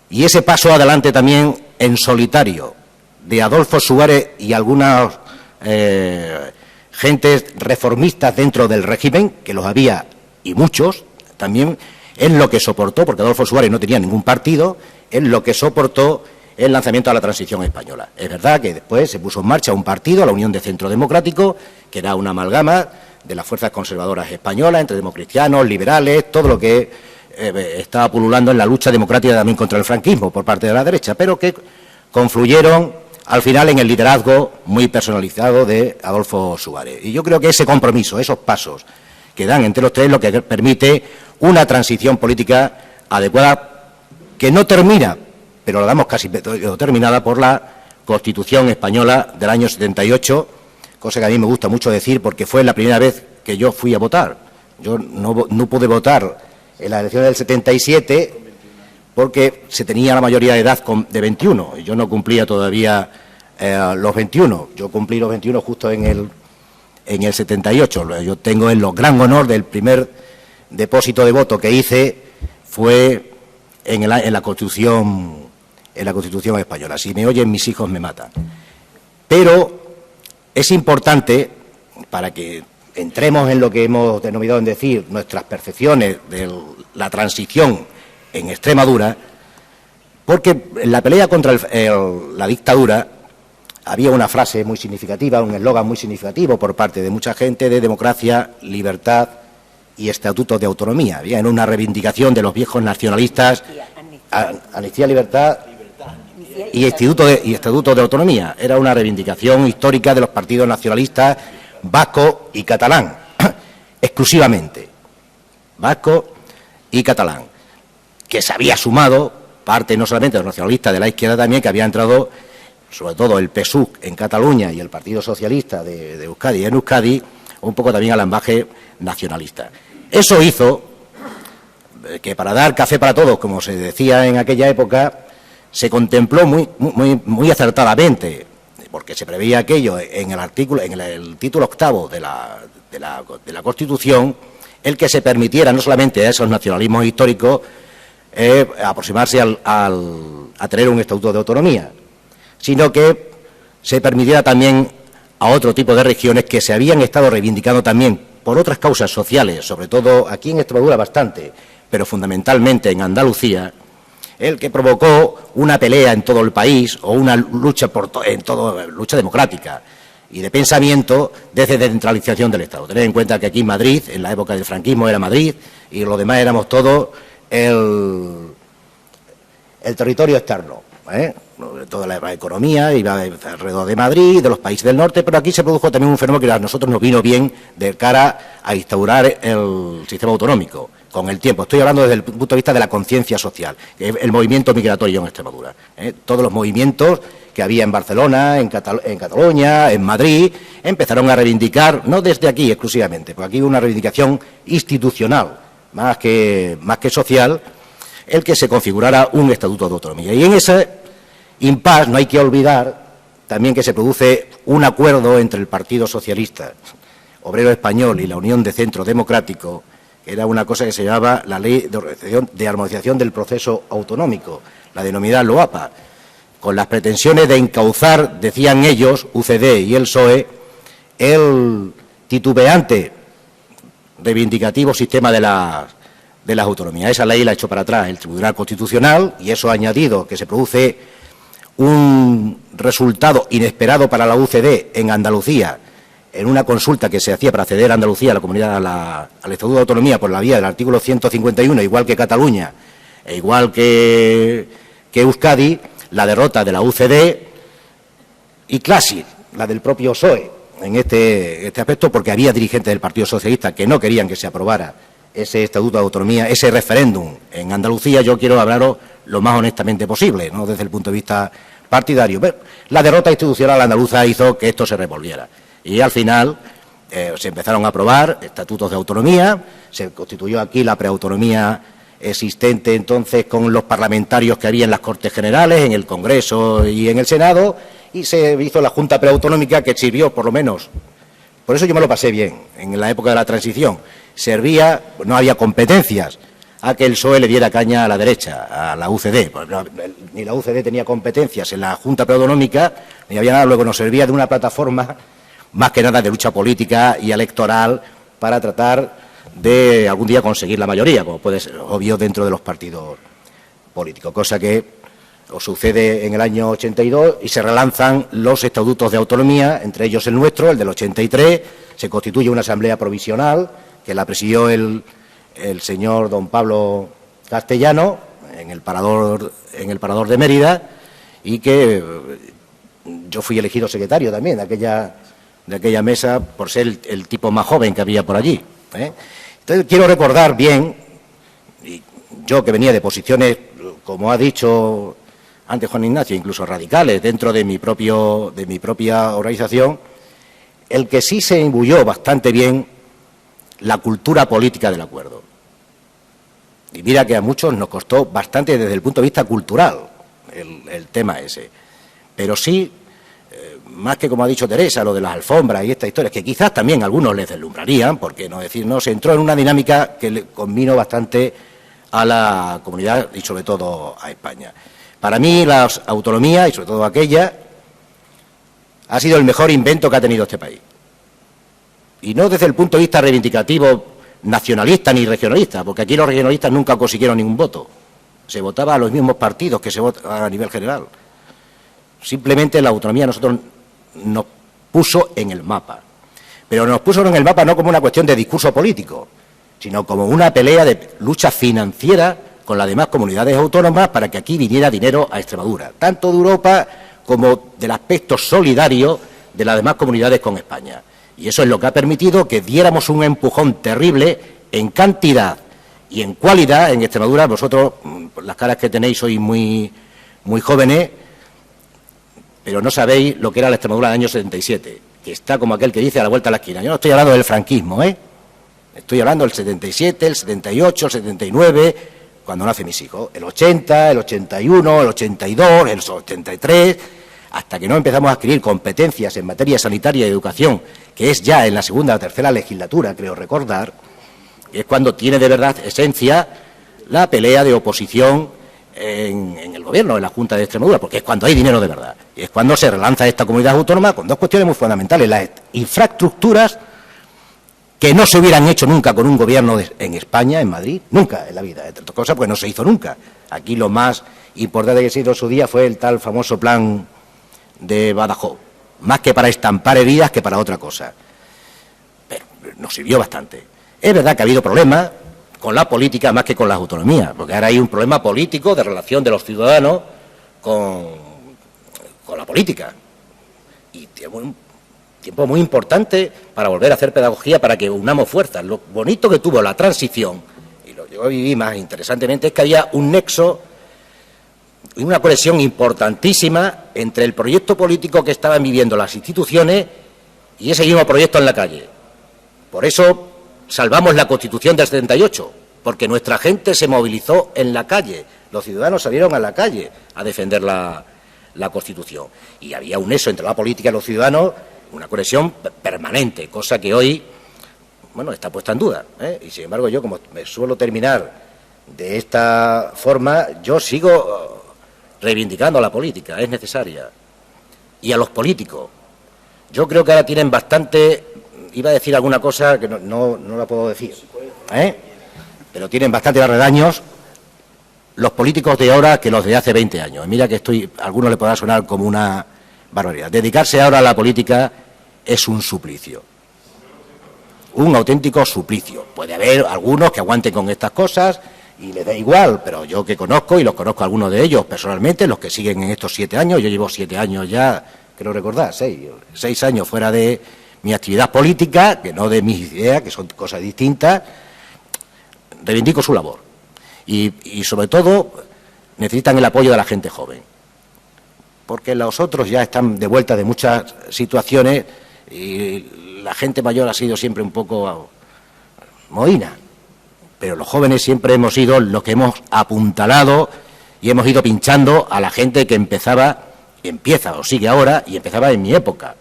y ese paso adelante también en solitario de Adolfo Suárez y algunas gentes reformistas dentro del régimen, que los había y muchos, también es lo que soportó, porque Adolfo Suárez no tenía ningún partido, es lo que soportó el lanzamiento de la transición española. Es verdad que después se puso en marcha un partido, la Unión de Centro Democrático, que era una amalgama de las fuerzas conservadoras españolas, entre democristianos, liberales, todo lo que estaba pululando en la lucha democrática también contra el franquismo por parte de la derecha, pero que confluyeron al final en el liderazgo muy personalizado de Adolfo Suárez. Y yo creo que ese compromiso, esos pasos que dan entre los tres, lo que permite una transición política adecuada, que no termina, pero la damos casi terminada por la Constitución española del año 78, cosa que a mí me gusta mucho decir porque fue la primera vez que yo fui a votar. Yo no pude votar en las elecciones del 77 porque se tenía la mayoría de edad de 21, y yo no cumplía todavía los 21. Yo cumplí los 21 justo en el 78. Yo tengo el gran honor del primer depósito de voto que hice fue en la Constitución española. Si me oyen mis hijos me matan. Pero es importante, para que entremos en lo que hemos denominado en decir nuestras percepciones de la transición en Extremadura, porque en la pelea contra la dictadura había una frase muy significativa, un eslogan muy significativo por parte de mucha gente de democracia, libertad y estatutos de autonomía. Había una reivindicación de los viejos nacionalistas, amnistía, libertad y estatutos de autonomía. Era una reivindicación histórica de los partidos nacionalistas vasco y catalán, exclusivamente vasco y catalán. que se había sumado parte no solamente de los nacionalistas de la izquierda también, que había entrado sobre todo el PSUC en Cataluña y el Partido Socialista de Euskadi en Euskadi, un poco también al ambaje nacionalista. Eso hizo que para dar café para todos, como se decía en aquella época, se contempló muy acertadamente, porque se preveía aquello en el artículo, en el título 8º de la Constitución, el que se permitiera no solamente a esos nacionalismos históricos aproximarse a tener un estatuto de autonomía, sino que se permitiera también a otro tipo de regiones que se habían estado reivindicando también por otras causas sociales, sobre todo aquí en Extremadura bastante, pero fundamentalmente en Andalucía, el que provocó una pelea en todo el país o una lucha lucha democrática y de pensamiento desde descentralización del Estado. Tened en cuenta que aquí en Madrid, en la época del franquismo era Madrid y los demás éramos todos el territorio externo, toda la economía iba alrededor de Madrid, de los países del norte, pero aquí se produjo también un fenómeno que a nosotros nos vino bien de cara a instaurar el sistema autonómico con el tiempo. Estoy hablando desde el punto de vista de la conciencia social, el movimiento migratorio en Extremadura. Todos los movimientos que había en Barcelona, en Cataluña, en Madrid, empezaron a reivindicar, no desde aquí exclusivamente, porque aquí hubo una reivindicación institucional, más que social, el que se configurara un estatuto de autonomía. Y en ese impasse no hay que olvidar también que se produce un acuerdo entre el Partido Socialista Obrero Español y la Unión de Centro Democrático, que era una cosa que se llamaba la Ley de Armonización del Proceso Autonómico, la denominada LOAPA, con las pretensiones de encauzar, decían ellos, UCD y el PSOE, el titubeante reivindicativo sistema de las autonomías. Esa ley la ha hecho para atrás el Tribunal Constitucional y eso ha añadido que se produce un resultado inesperado para la UCD en Andalucía, en una consulta que se hacía para acceder a Andalucía, a la comunidad, al Estatuto de Autonomía por la vía del artículo 151, igual que Cataluña e igual que Euskadi, la derrota de la UCD y clásica la del propio PSOE en este aspecto, porque había dirigentes del Partido Socialista que no querían que se aprobara ese Estatuto de Autonomía, ese referéndum en Andalucía. Yo quiero hablaros lo más honestamente posible, no desde el punto de vista partidario. Pero la derrota institucional andaluza hizo que esto se revolviera. Y al final se empezaron a aprobar estatutos de autonomía, se constituyó aquí la preautonomía existente entonces con los parlamentarios que había en las Cortes Generales, en el Congreso y en el Senado, y se hizo la Junta Preautonómica que sirvió, por lo menos, por eso yo me lo pasé bien, en la época de la transición, servía, no había competencias, a que el PSOE le diera caña a la derecha, a la UCD. Pues no, ni la UCD tenía competencias en la Junta Preautonómica, ni había nada, luego nos servía de una plataforma más que nada de lucha política y electoral para tratar de algún día conseguir la mayoría, como puede ser obvio dentro de los partidos políticos, cosa que os sucede en el año 82 y se relanzan los estatutos de autonomía, entre ellos el nuestro, el del 83, se constituye una asamblea provisional que la presidió el señor don Pablo Castellano en el Parador de Mérida y que yo fui elegido secretario también de aquella mesa por ser el tipo más joven que había por allí. Entonces quiero recordar bien, y yo que venía de posiciones, como ha dicho antes Juan Ignacio, incluso radicales dentro de mi propia organización, el que sí se imbuyó bastante bien la cultura política del acuerdo. Y mira que a muchos nos costó bastante desde el punto de vista cultural el tema ese, pero sí, más que como ha dicho Teresa, lo de las alfombras y estas historias, que quizás también algunos les deslumbrarían, porque no decir, no, se entró en una dinámica que le convino bastante a la comunidad y sobre todo a España. Para mí la autonomía, y sobre todo aquella, ha sido el mejor invento que ha tenido este país. Y no desde el punto de vista reivindicativo nacionalista ni regionalista, porque aquí los regionalistas nunca consiguieron ningún voto. Se votaba a los mismos partidos que se vota a nivel general. Simplemente la autonomía a nosotros nos puso en el mapa. Pero nos puso en el mapa no como una cuestión de discurso político, sino como una pelea de lucha financiera con las demás comunidades autónomas para que aquí viniera dinero a Extremadura, tanto de Europa como del aspecto solidario de las demás comunidades con España. Y eso es lo que ha permitido que diéramos un empujón terrible en cantidad Y en cualidad, en Extremadura, vosotros, por las caras que tenéis, sois muy jóvenes, pero no sabéis lo que era la Extremadura del año 77, que está como aquel que dice a la vuelta de la esquina. Yo no estoy hablando del franquismo, estoy hablando del 77, el 78, el 79, cuando nacen mis hijos, el 80, el 81, el 82, el 83, hasta que no empezamos a adquirir competencias en materia sanitaria y educación, que es ya en la segunda o tercera legislatura, creo recordar, es cuando tiene de verdad esencia la pelea de oposición en el Gobierno, en la Junta de Extremadura, porque es cuando hay dinero de verdad. Y es cuando se relanza esta comunidad autónoma con dos cuestiones muy fundamentales: las infraestructuras, que no se hubieran hecho nunca con un gobierno en España, en Madrid, nunca en la vida, entre otras cosas, pues no se hizo nunca. Aquí lo más importante que se hizo en su día fue el tal famoso plan de Badajoz, más que para estampar heridas que para otra cosa. Pero nos sirvió bastante. Es verdad que ha habido problemas con la política más que con las autonomías, porque ahora hay un problema político de relación de los ciudadanos con la política. Y un tiempo muy importante para volver a hacer pedagogía, para que unamos fuerzas. Lo bonito que tuvo la transición, y lo yo viví más interesantemente, es que había un nexo y una conexión importantísima entre el proyecto político que estaban viviendo las instituciones y ese mismo proyecto en la calle. Por eso salvamos la Constitución del 78, porque nuestra gente se movilizó en la calle, los ciudadanos salieron a la calle a defender la Constitución. Y había un nexo entre la política y los ciudadanos, una conexión permanente, cosa que hoy, bueno, está puesta en duda, Y sin embargo yo, como me suelo terminar de esta forma, yo sigo reivindicando a la política, es necesaria. Y a los políticos. Yo creo que ahora tienen bastante, iba a decir alguna cosa que no la puedo decir, pero tienen bastante redaños los políticos de ahora que los de hace 20 años. Mira que a algunos le podrá sonar como una barbaridad. Dedicarse ahora a la política es un suplicio. Un auténtico suplicio. Puede haber algunos que aguanten con estas cosas y les da igual, pero yo que conozco, y los conozco a algunos de ellos personalmente, los que siguen en estos 7 años, yo llevo 7 años ya, creo recordar, 6 años fuera de mi actividad política, que no de mis ideas, que son cosas distintas, reivindico su labor. Y sobre todo necesitan el apoyo de la gente joven, porque los otros ya están de vuelta de muchas situaciones y la gente mayor ha sido siempre un poco mohina, pero los jóvenes siempre hemos sido los que hemos apuntalado y hemos ido pinchando a la gente que empieza o sigue ahora y empezaba en mi época.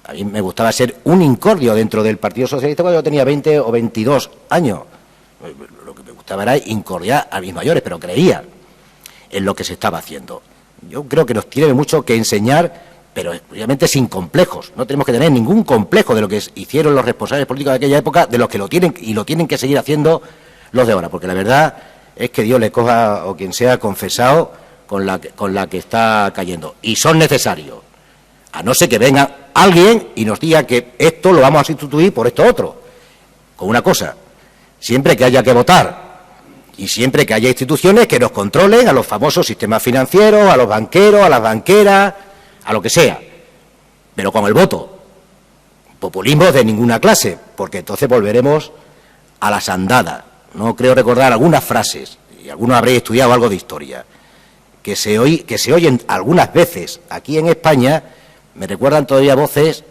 A mí me gustaba ser un incordio dentro del Partido Socialista cuando yo tenía 20 o 22 años. Lo que me gustaba era incordiar a mis mayores, pero creía en lo que se estaba haciendo. Yo creo que nos tiene mucho que enseñar, pero obviamente sin complejos. No tenemos que tener ningún complejo de lo que hicieron los responsables políticos de aquella época, de los que lo tienen y lo tienen que seguir haciendo los de ahora, porque la verdad es que Dios le coja, o quien sea, confesado con la que está cayendo. Y son necesarios, a no ser que venga alguien y nos diga que esto lo vamos a sustituir por esto otro. Con una cosa: siempre que haya que votar y siempre que haya instituciones que nos controlen, a los famosos sistemas financieros, a los banqueros, a las banqueras, a lo que sea, pero con el voto. Populismo de ninguna clase, porque entonces volveremos a las andadas. No creo recordar algunas frases, y algunos habréis estudiado algo de historia, que se oyen algunas veces aquí en España. Me recuerdan todavía voces,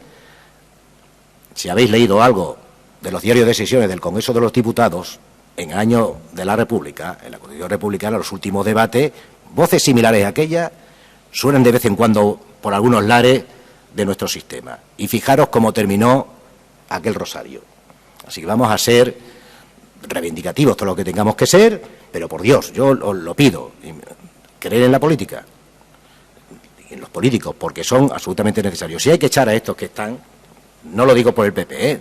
si habéis leído algo de los diarios de sesiones del Congreso de los Diputados, en el año de la República, en la Constitución Republicana, los últimos debates, voces similares a aquellas suenan de vez en cuando por algunos lares de nuestro sistema. Y fijaros cómo terminó aquel rosario. Así que vamos a ser reivindicativos todo lo que tengamos que ser, pero por Dios, yo os lo pido, creer en la política, en los políticos, porque son absolutamente necesarios. Si hay que echar a estos que están, no lo digo por el PP,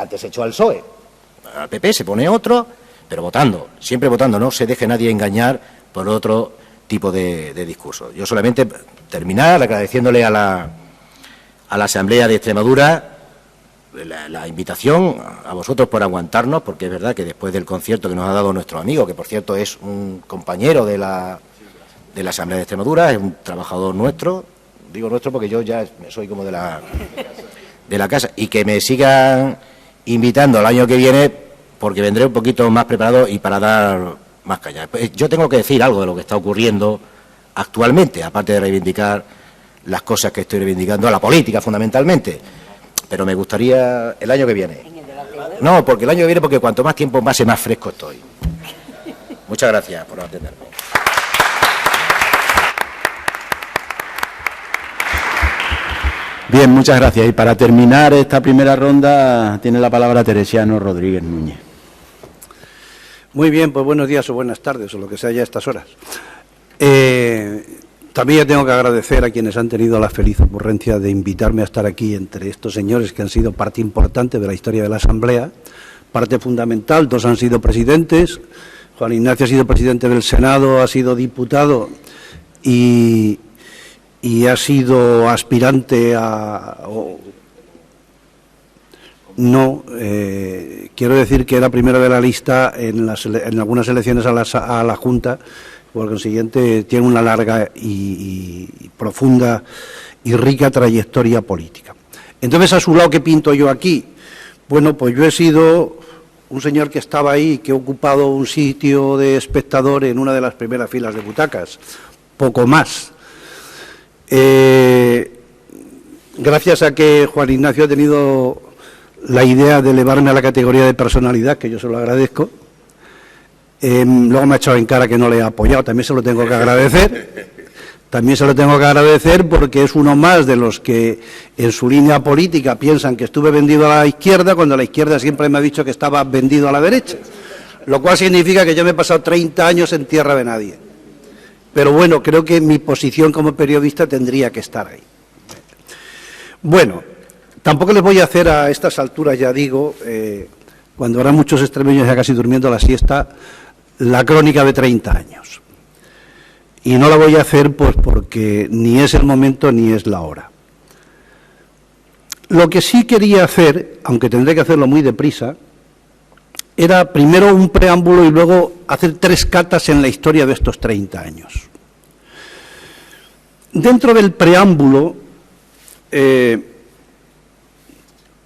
antes se echó al PSOE, al PP se pone otro, pero votando, siempre votando, no se deje nadie engañar por otro tipo de discurso. Yo solamente terminar agradeciéndole a la Asamblea de Extremadura la invitación, a vosotros por aguantarnos, porque es verdad que después del concierto que nos ha dado nuestro amigo, que por cierto es un compañero de la Asamblea de Extremadura, es un trabajador nuestro, digo nuestro porque yo ya soy como de la casa, y que me sigan invitando el año que viene, porque vendré un poquito más preparado y para dar más caña. Yo tengo que decir algo de lo que está ocurriendo actualmente, aparte de reivindicar las cosas que estoy reivindicando, a la política fundamentalmente, pero me gustaría el año que viene. No, porque el año que viene, porque cuanto más tiempo pase, más fresco estoy. Muchas gracias por atenderme. Bien, muchas gracias. Y para terminar esta primera ronda, tiene la palabra Teresiano Rodríguez Núñez. Muy bien, pues buenos días o buenas tardes, o lo que sea ya a estas horas. También tengo que agradecer a quienes han tenido la feliz ocurrencia de invitarme a estar aquí entre estos señores que han sido parte importante de la historia de la Asamblea, parte fundamental. Dos han sido presidentes, Juan Ignacio ha sido presidente del Senado, ha sido diputado y ha sido aspirante a... quiero decir que era primero de la lista en algunas elecciones a la Junta, por consiguiente tiene una larga y profunda y rica trayectoria política. Entonces, a su lado, ¿qué pinto yo aquí? Bueno, pues yo he sido un señor que estaba ahí, que he ocupado un sitio de espectador en una de las primeras filas de butacas, poco más. Gracias a que Juan Ignacio ha tenido la idea de elevarme a la categoría de personalidad, que yo se lo agradezco, luego me ha echado en cara que no le he apoyado, también se lo tengo que agradecer. También se lo tengo que agradecer porque es uno más de los que en su línea política piensan que estuve vendido a la izquierda, cuando la izquierda siempre me ha dicho que estaba vendido a la derecha, lo cual significa que yo me he pasado 30 años en tierra de nadie. Pero bueno, creo que mi posición como periodista tendría que estar ahí. Bueno, tampoco les voy a hacer a estas alturas, ya digo, cuando habrá muchos extremeños ya casi durmiendo la siesta, la crónica de 30 años. Y no la voy a hacer pues porque ni es el momento ni es la hora. Lo que sí quería hacer, aunque tendré que hacerlo muy deprisa, era primero un preámbulo y luego hacer 3 catas en la historia de estos 30 años. Dentro del preámbulo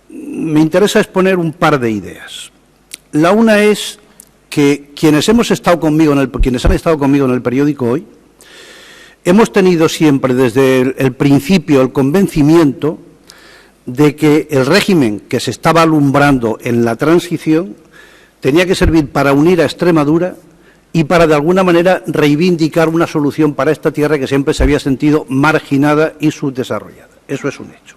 me interesa exponer un par de ideas. La una es que quienes han estado conmigo en el periódico Hoy, hemos tenido siempre desde el principio el convencimiento de que el régimen que se estaba alumbrando en la transición tenía que servir para unir a Extremadura y para, de alguna manera, reivindicar una solución para esta tierra que siempre se había sentido marginada y subdesarrollada. Eso es un hecho.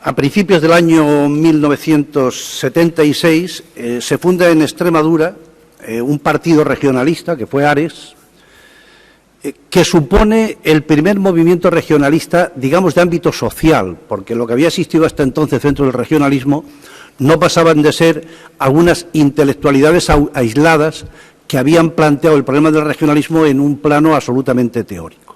A principios del año 1976 se funda en Extremadura un partido regionalista, que fue Ares, que supone el primer movimiento regionalista, digamos, de ámbito social, porque lo que había existido hasta entonces dentro del regionalismo no pasaban de ser algunas intelectualidades aisladas que habían planteado el problema del regionalismo en un plano absolutamente teórico.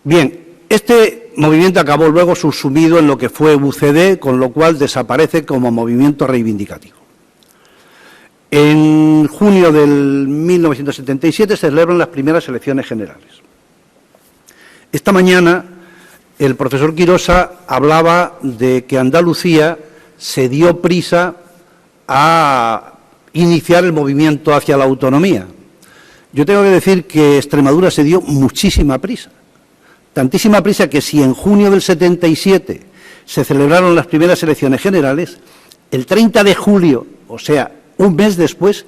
Bien, este movimiento acabó luego subsumido en lo que fue UCD, con lo cual desaparece como movimiento reivindicativo. En junio del 1977 se celebran las primeras elecciones generales. Esta mañana el profesor Quirosa hablaba de que Andalucía se dio prisa a iniciar el movimiento hacia la autonomía. Yo tengo que decir que Extremadura se dio muchísima prisa. Tantísima prisa que si en junio del 77 se celebraron las primeras elecciones generales, el 30 de julio, o sea, un mes después,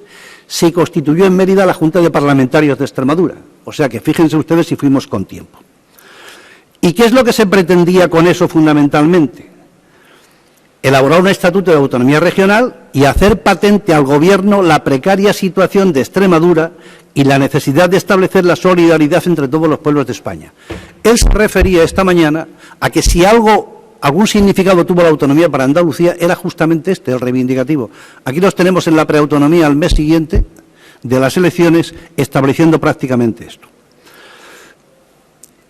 se constituyó en Mérida la Junta de Parlamentarios de Extremadura. O sea que fíjense ustedes si fuimos con tiempo. ¿Y qué es lo que se pretendía con eso fundamentalmente? Elaborar un estatuto de autonomía regional y hacer patente al Gobierno la precaria situación de Extremadura y la necesidad de establecer la solidaridad entre todos los pueblos de España. Él se refería esta mañana a que si algún significado tuvo la autonomía para Andalucía era justamente este, el reivindicativo. Aquí los tenemos en la preautonomía al mes siguiente de las elecciones, estableciendo prácticamente esto.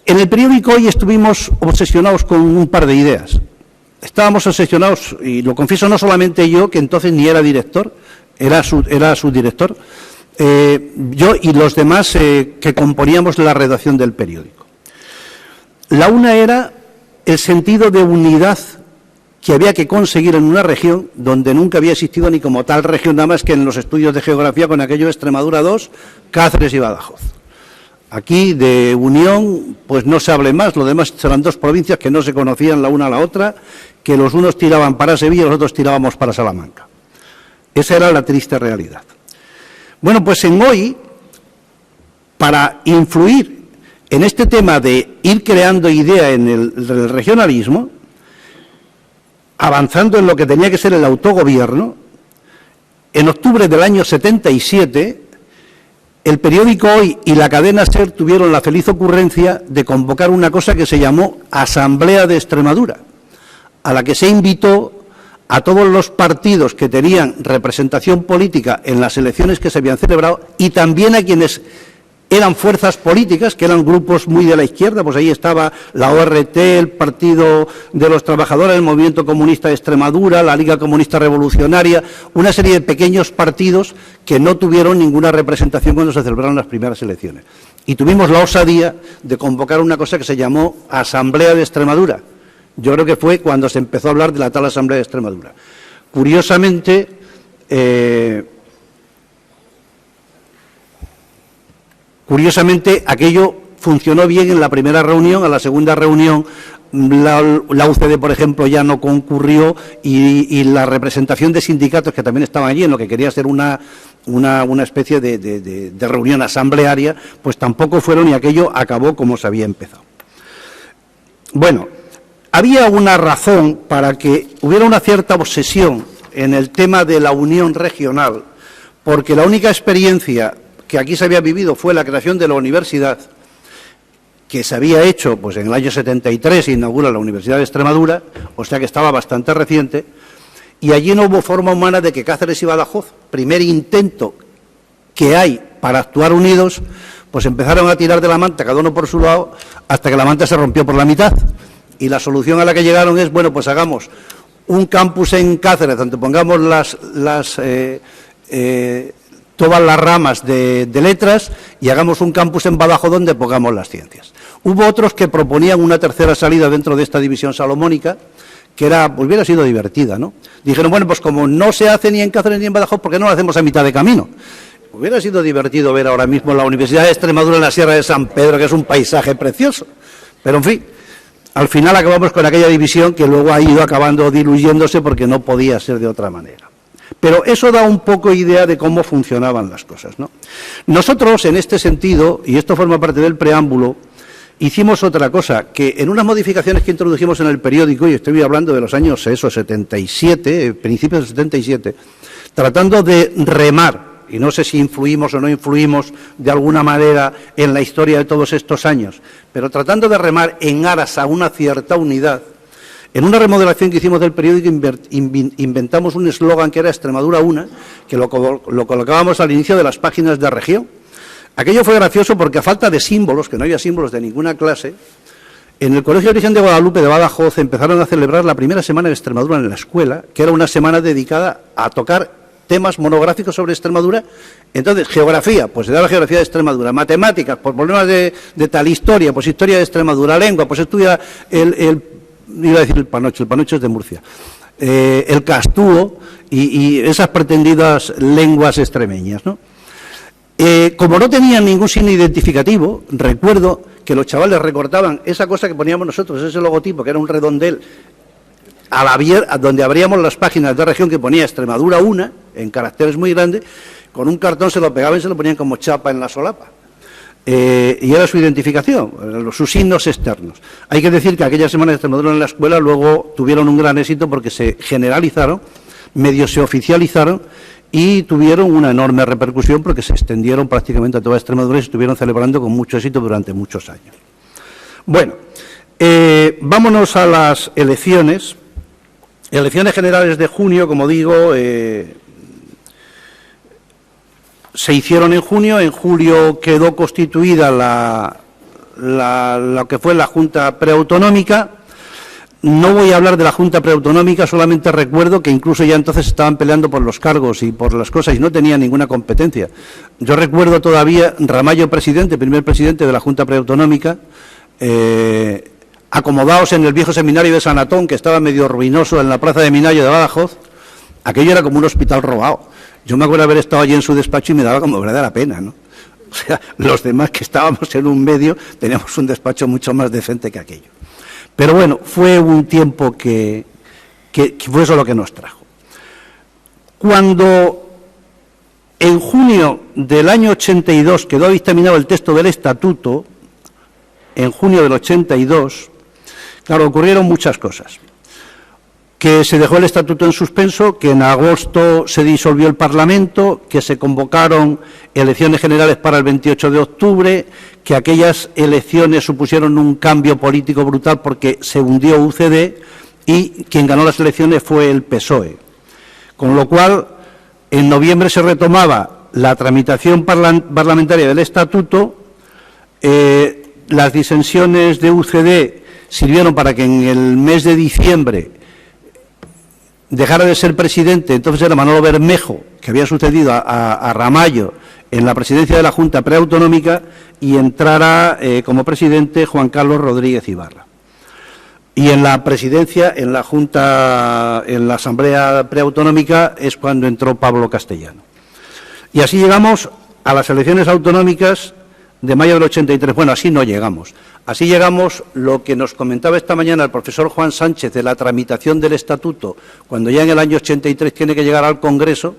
En el periódico Hoy estuvimos obsesionados con un par de ideas. Estábamos obsesionados, y lo confieso no solamente yo, que entonces ni era director, era subdirector, yo y los demás que componíamos la redacción del periódico. La una era el sentido de unidad que había que conseguir en una región donde nunca había existido ni como tal región, nada más que en los estudios de geografía con aquello de Extremadura 2, Cáceres y Badajoz. Aquí de unión pues no se hable más, lo demás serán dos provincias que no se conocían la una a la otra, que los unos tiraban para Sevilla y los otros tirábamos para Salamanca. Esa era la triste realidad. Bueno, pues en hoy, para influir en este tema de ir creando idea en el regionalismo, avanzando en lo que tenía que ser el autogobierno, en octubre del año 77, el periódico Hoy y la cadena SER tuvieron la feliz ocurrencia de convocar una cosa que se llamó Asamblea de Extremadura, a la que se invitó a todos los partidos que tenían representación política en las elecciones que se habían celebrado y también a quienes eran fuerzas políticas, que eran grupos muy de la izquierda, pues ahí estaba la ORT, el Partido de los Trabajadores, el Movimiento Comunista de Extremadura, la Liga Comunista Revolucionaria, una serie de pequeños partidos que no tuvieron ninguna representación cuando se celebraron las primeras elecciones. Y tuvimos la osadía de convocar una cosa que se llamó Asamblea de Extremadura. Yo creo que fue cuando se empezó a hablar de la tal Asamblea de Extremadura. Curiosamente, aquello funcionó bien en la primera reunión. A la segunda reunión la UCD, por ejemplo, ya no concurrió y la representación de sindicatos que también estaban allí en lo que quería ser una especie de reunión asamblearia, pues tampoco fueron y aquello acabó como se había empezado. Bueno, había una razón para que hubiera una cierta obsesión en el tema de la unión regional, porque la única experiencia que aquí se había vivido fue la creación de la universidad, que se había hecho pues en el año 73, se inaugura la Universidad de Extremadura, o sea que estaba bastante reciente, y allí no hubo forma humana de que Cáceres y Badajoz, primer intento que hay para actuar unidos, pues empezaron a tirar de la manta, cada uno por su lado, hasta que la manta se rompió por la mitad. Y la solución a la que llegaron es, bueno, pues hagamos un campus en Cáceres, donde pongamos todas las ramas de letras, y hagamos un campus en Badajoz donde pongamos las ciencias. Hubo otros que proponían una tercera salida dentro de esta división salomónica, que hubiera sido divertida, ¿no? Dijeron, bueno, pues como no se hace ni en Cáceres ni en Badajoz, ¿por qué no lo hacemos a mitad de camino? Hubiera sido divertido ver ahora mismo la Universidad de Extremadura en la Sierra de San Pedro, que es un paisaje precioso. Pero, en fin, al final acabamos con aquella división que luego ha ido acabando diluyéndose porque no podía ser de otra manera. Pero eso da un poco idea de cómo funcionaban las cosas, ¿no? Nosotros, en este sentido, y esto forma parte del preámbulo, hicimos otra cosa, que en unas modificaciones que introdujimos en el periódico, y estoy hablando de los años 77, principios del 77, tratando de remar, y no sé si influimos o no influimos de alguna manera en la historia de todos estos años, pero tratando de remar en aras a una cierta unidad, en una remodelación que hicimos del periódico inventamos un eslogan que era Extremadura Una, que lo colocábamos al inicio de las páginas de región. Aquello fue gracioso porque a falta de símbolos, que no había símbolos de ninguna clase, en el Colegio de Virgen de Guadalupe de Badajoz empezaron a celebrar la primera semana de Extremadura en la escuela, que era una semana dedicada a tocar temas monográficos sobre Extremadura. Entonces, geografía, pues se da la geografía de Extremadura, matemáticas, por problemas de tal historia, pues historia de Extremadura, lengua, pues estudia iba a decir el panocho es de Murcia, el castúo y esas pretendidas lenguas extremeñas, ¿no? Como no tenían ningún signo identificativo, recuerdo que los chavales recortaban esa cosa que poníamos nosotros, ese logotipo, que era un redondel, donde abríamos las páginas de región que ponía Extremadura Una, en caracteres muy grandes, con un cartón se lo pegaban y se lo ponían como chapa en la solapa. Y era su identificación, sus signos externos. Hay que decir que aquella semana de Extremadura en la escuela luego tuvieron un gran éxito porque se generalizaron, medio se oficializaron y tuvieron una enorme repercusión porque se extendieron prácticamente a toda Extremadura y se estuvieron celebrando con mucho éxito durante muchos años. Bueno, vámonos a las elecciones. Elecciones generales de junio, como digo, se hicieron en junio. En julio quedó constituida lo que fue la Junta Preautonómica. No voy a hablar de la Junta Preautonómica, solamente recuerdo que incluso ya entonces estaban peleando por los cargos y por las cosas y no tenían ninguna competencia. Yo recuerdo todavía Ramallo presidente, primer presidente de la Junta Preautonómica, acomodados en el viejo seminario de San Antón, que estaba medio ruinoso en la plaza de Minayo de Badajoz, aquello era como un hospital robado. Yo me acuerdo haber estado allí en su despacho y me daba como verdadera pena, ¿no? O sea, los demás que estábamos en un medio teníamos un despacho mucho más decente que aquello. Pero bueno, fue un tiempo que fue eso lo que nos trajo. Cuando en junio del año 82 quedó dictaminado el texto del estatuto, en junio del 82, claro, ocurrieron muchas cosas. Que se dejó el estatuto en suspenso, que en agosto se disolvió el Parlamento, que se convocaron elecciones generales para el 28 de octubre, que aquellas elecciones supusieron un cambio político brutal porque se hundió UCD y quien ganó las elecciones fue el PSOE. Con lo cual, en noviembre se retomaba la tramitación parlamentaria del estatuto, las disensiones de UCD sirvieron para que en el mes de diciembre dejara de ser presidente, entonces era Manolo Bermejo, que había sucedido a Ramallo en la presidencia de la Junta Preautonómica, y entrara como presidente Juan Carlos Rodríguez Ibarra. Y en la presidencia, en la Junta, en la Asamblea Preautonómica, es cuando entró Pablo Castellano. Y así llegamos a las elecciones autonómicas de mayo del 83. Bueno, así no llegamos. Así llegamos, lo que nos comentaba esta mañana el profesor Juan Sánchez de la tramitación del estatuto, cuando ya en el año 83 tiene que llegar al Congreso,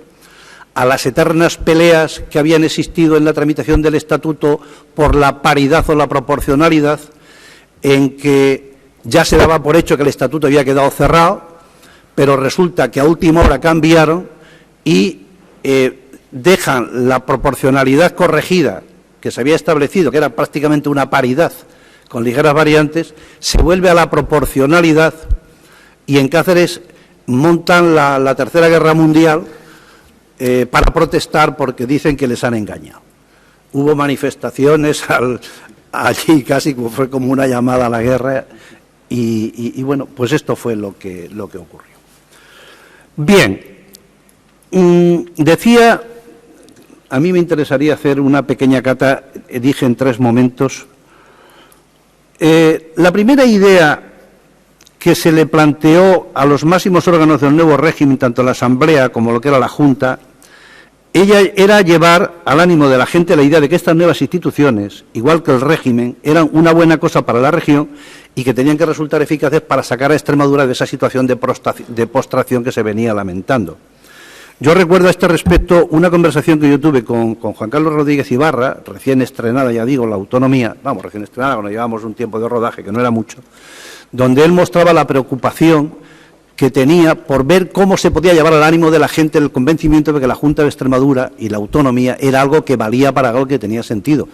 a las eternas peleas que habían existido en la tramitación del estatuto por la paridad o la proporcionalidad, en que ya se daba por hecho que el estatuto había quedado cerrado, pero resulta que a última hora cambiaron y dejan la proporcionalidad corregida que se había establecido, que era prácticamente una paridad con ligeras variantes, se vuelve a la proporcionalidad y en Cáceres montan la Tercera Guerra Mundial para protestar porque dicen que les han engañado. Hubo manifestaciones allí casi fue como una llamada a la guerra y bueno, pues esto fue lo que ocurrió. Bien, decía, a mí me interesaría hacer una pequeña cata, dije en 3 momentos. La primera idea que se le planteó a los máximos órganos del nuevo régimen, tanto la Asamblea como lo que era la Junta, ella era llevar al ánimo de la gente la idea de que estas nuevas instituciones, igual que el régimen, eran una buena cosa para la región y que tenían que resultar eficaces para sacar a Extremadura de esa situación de postración que se venía lamentando. Yo recuerdo a este respecto una conversación que yo tuve con Juan Carlos Rodríguez Ibarra, recién estrenada, ya digo, la autonomía, recién estrenada, cuando llevábamos un tiempo de rodaje, que no era mucho, donde él mostraba la preocupación que tenía por ver cómo se podía llevar al ánimo de la gente el convencimiento de que la Junta de Extremadura y la autonomía era algo que valía para algo que tenía sentido.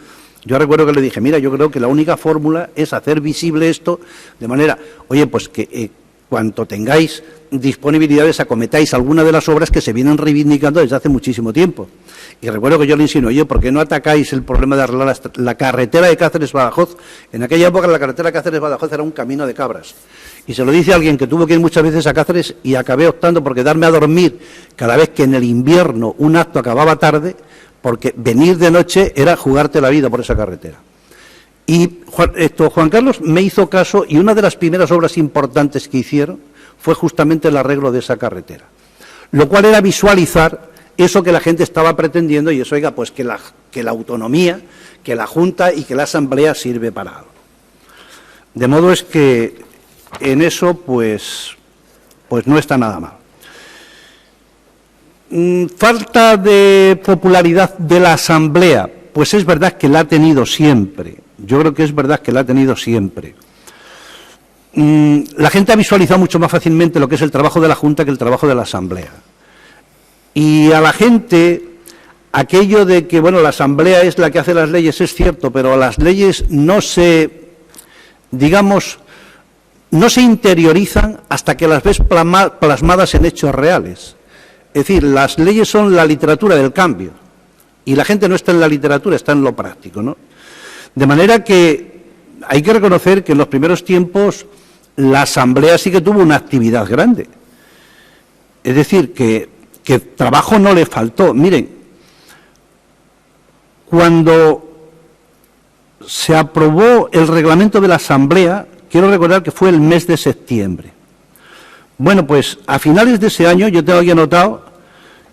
Yo recuerdo que le dije, mira, yo creo que la única fórmula es hacer visible esto de manera, oye, pues que cuanto tengáis disponibilidades acometáis alguna de las obras que se vienen reivindicando desde hace muchísimo tiempo. Y recuerdo que yo le insinué, oye, ¿por qué no atacáis el problema de arreglar la carretera de Cáceres-Badajoz? En aquella época la carretera de Cáceres-Badajoz era un camino de cabras. Y se lo dice a alguien que tuvo que ir muchas veces a Cáceres y acabé optando por quedarme a dormir cada vez que en el invierno un acto acababa tarde, porque venir de noche era jugarte la vida por esa carretera. Y Juan Carlos me hizo caso y una de las primeras obras importantes que hicieron fue justamente el arreglo de esa carretera, lo cual era visualizar eso que la gente estaba pretendiendo y eso, oiga, pues que la autonomía, que la Junta y que la Asamblea sirve para algo. De modo es que en eso pues no está nada mal. Falta de popularidad de la Asamblea, pues es verdad que la ha tenido siempre. Yo creo que es verdad que la ha tenido siempre. La gente ha visualizado mucho más fácilmente lo que es el trabajo de la Junta que el trabajo de la Asamblea. Y a la gente, aquello de que, bueno, la Asamblea es la que hace las leyes, es cierto, pero las leyes no se, digamos, no se interiorizan hasta que las ves plasmadas en hechos reales. Es decir, las leyes son la literatura del cambio y la gente no está en la literatura, está en lo práctico, ¿no? De manera que hay que reconocer que en los primeros tiempos la Asamblea sí que tuvo una actividad grande. Es decir, que trabajo no le faltó. Miren, cuando se aprobó el reglamento de la Asamblea, quiero recordar que fue el mes de septiembre. Bueno, pues a finales de ese año yo tengo aquí anotado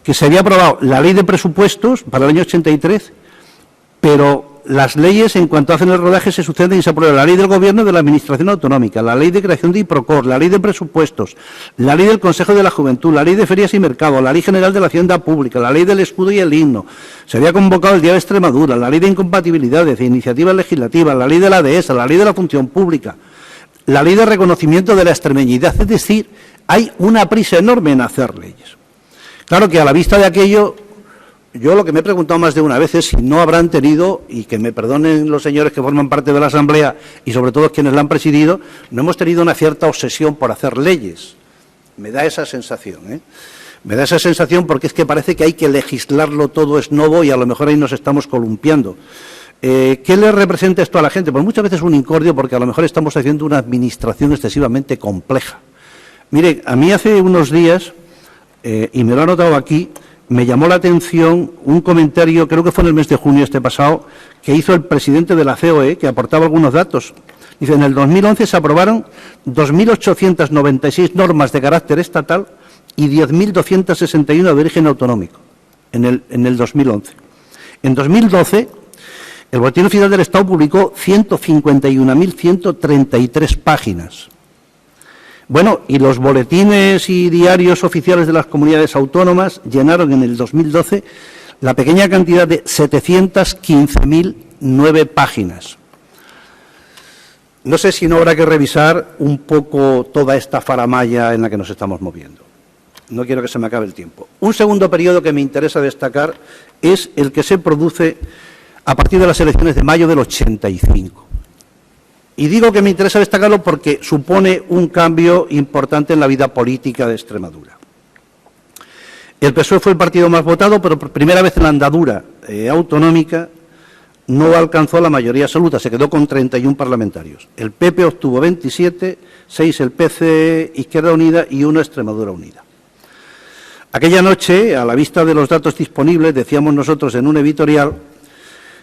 que se había aprobado la ley de presupuestos para el año 83, pero las leyes en cuanto hacen el rodaje se suceden y se aprueba la ley del Gobierno y de la Administración Autonómica, la ley de creación de IPROCOR, la ley de presupuestos, la ley del Consejo de la Juventud, la ley de ferias y mercados, la ley general de la Hacienda Pública, la ley del escudo y el himno. Se había convocado el Día de Extremadura, la ley de incompatibilidades, de iniciativas legislativas, la ley de la dehesa, la ley de la función pública, la ley de reconocimiento de la extremeñidad. Es decir, hay una prisa enorme en hacer leyes. Claro que a la vista de aquello, yo lo que me he preguntado más de una vez es si no habrán tenido, y que me perdonen los señores que forman parte de la Asamblea y sobre todo quienes la han presidido, no hemos tenido una cierta obsesión por hacer leyes. Me da esa sensación, ¿eh? Me da esa sensación porque es que parece que hay que legislarlo todo es novo y a lo mejor ahí nos estamos columpiando. ¿Qué le representa esto a la gente? Pues muchas veces un incordio porque a lo mejor estamos haciendo una administración excesivamente compleja. Mire, a mí hace unos días, y me lo ha notado aquí, me llamó la atención un comentario, creo que fue en el mes de junio este pasado, que hizo el presidente de la COE, que aportaba algunos datos. Dice, en el 2011 se aprobaron 2.896 normas de carácter estatal y 10.261 de origen autonómico, en el 2011. En 2012, el Boletín Oficial del Estado publicó 151.133 páginas. Bueno, y los boletines y diarios oficiales de las comunidades autónomas llenaron en el 2012 la pequeña cantidad de 715.009 páginas. No sé si no habrá que revisar un poco toda esta faramalla en la que nos estamos moviendo. No quiero que se me acabe el tiempo. Un segundo periodo que me interesa destacar es el que se produce a partir de las elecciones de mayo del 85. Y digo que me interesa destacarlo porque supone un cambio importante en la vida política de Extremadura. El PSOE fue el partido más votado, pero por primera vez en la andadura autonómica no alcanzó la mayoría absoluta, se quedó con 31 parlamentarios. El PP obtuvo 27, 6 el PC, Izquierda Unida y 1 Extremadura Unida. Aquella noche, a la vista de los datos disponibles, decíamos nosotros en un editorial,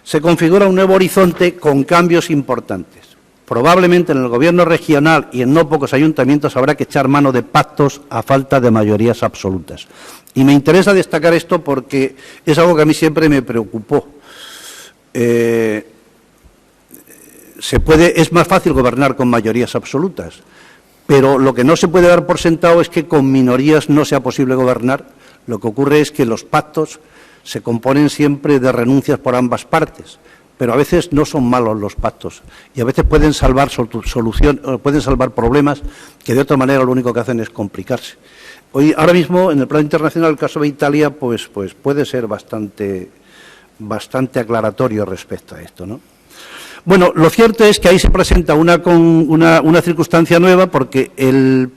se configura un nuevo horizonte con cambios importantes. Probablemente en el Gobierno regional y en no pocos ayuntamientos habrá que echar mano de pactos a falta de mayorías absolutas. Y me interesa destacar esto porque es algo que a mí siempre me preocupó. Es más fácil gobernar con mayorías absolutas, pero lo que no se puede dar por sentado es que con minorías no sea posible gobernar. Lo que ocurre es que los pactos se componen siempre de renuncias por ambas partes. Pero a veces no son malos los pactos y a veces pueden salvar pueden salvar problemas que de otra manera lo único que hacen es complicarse. Ahora mismo en el plano internacional el caso de Italia pues puede ser bastante aclaratorio respecto a esto, ¿no? Bueno, lo cierto es que ahí se presenta una circunstancia nueva porque el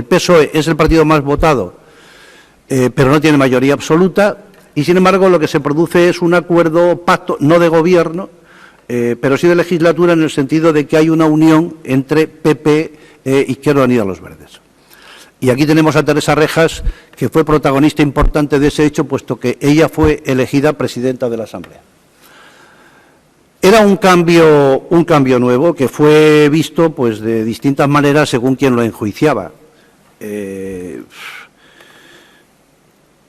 PSOE es el partido más votado, pero no tiene mayoría absoluta. Y, sin embargo, lo que se produce es un acuerdo, pacto, no de gobierno, pero sí de legislatura, en el sentido de que hay una unión entre PP, Izquierda Unida y Los Verdes. Y aquí tenemos a Teresa Rejas, que fue protagonista importante de ese hecho, puesto que ella fue elegida presidenta de la Asamblea. Era un cambio nuevo que fue visto pues de distintas maneras según quien lo enjuiciaba.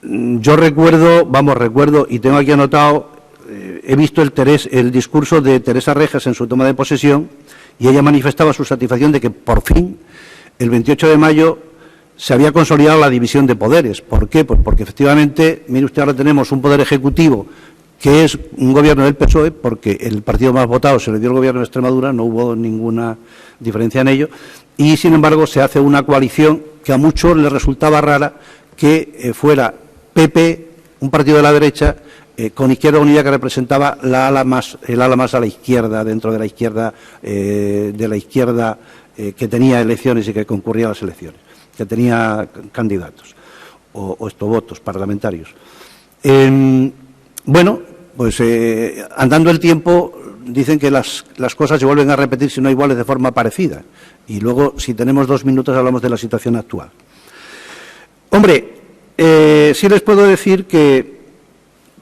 Yo recuerdo, y tengo aquí anotado, he visto el discurso de Teresa Rejas en su toma de posesión, y ella manifestaba su satisfacción de que por fin, el 28 de mayo, se había consolidado la división de poderes. ¿Por qué? Pues porque efectivamente, mire usted, ahora tenemos un poder ejecutivo que es un gobierno del PSOE, porque el partido más votado se le dio el gobierno de Extremadura, no hubo ninguna diferencia en ello, y sin embargo se hace una coalición que a muchos les resultaba rara, que fuera PP, un partido de la derecha, con Izquierda Unida, que representaba el ala más a la izquierda, dentro de la izquierda que tenía elecciones y que concurría a las elecciones, que tenía candidatos o votos parlamentarios. Bueno, pues andando el tiempo, dicen que las cosas se vuelven a repetir si no iguales de forma parecida. Y luego, si tenemos 2 minutos, hablamos de la situación actual. Hombre, sí les puedo decir que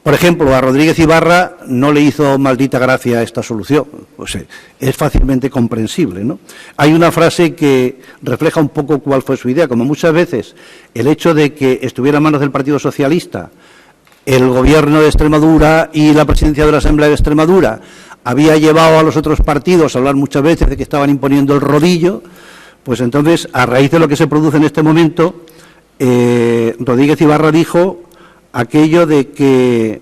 Por ejemplo, a Rodríguez Ibarra no le hizo maldita gracia esta solución, pues es fácilmente comprensible, ¿no? Hay una frase que refleja un poco cuál fue su idea, como muchas veces el hecho de que estuviera en manos del Partido Socialista el Gobierno de Extremadura y la presidencia de la Asamblea de Extremadura había llevado a los otros partidos a hablar muchas veces de que estaban imponiendo el rodillo, pues entonces, a raíz de lo que se produce en este momento, Rodríguez Ibarra dijo aquello de que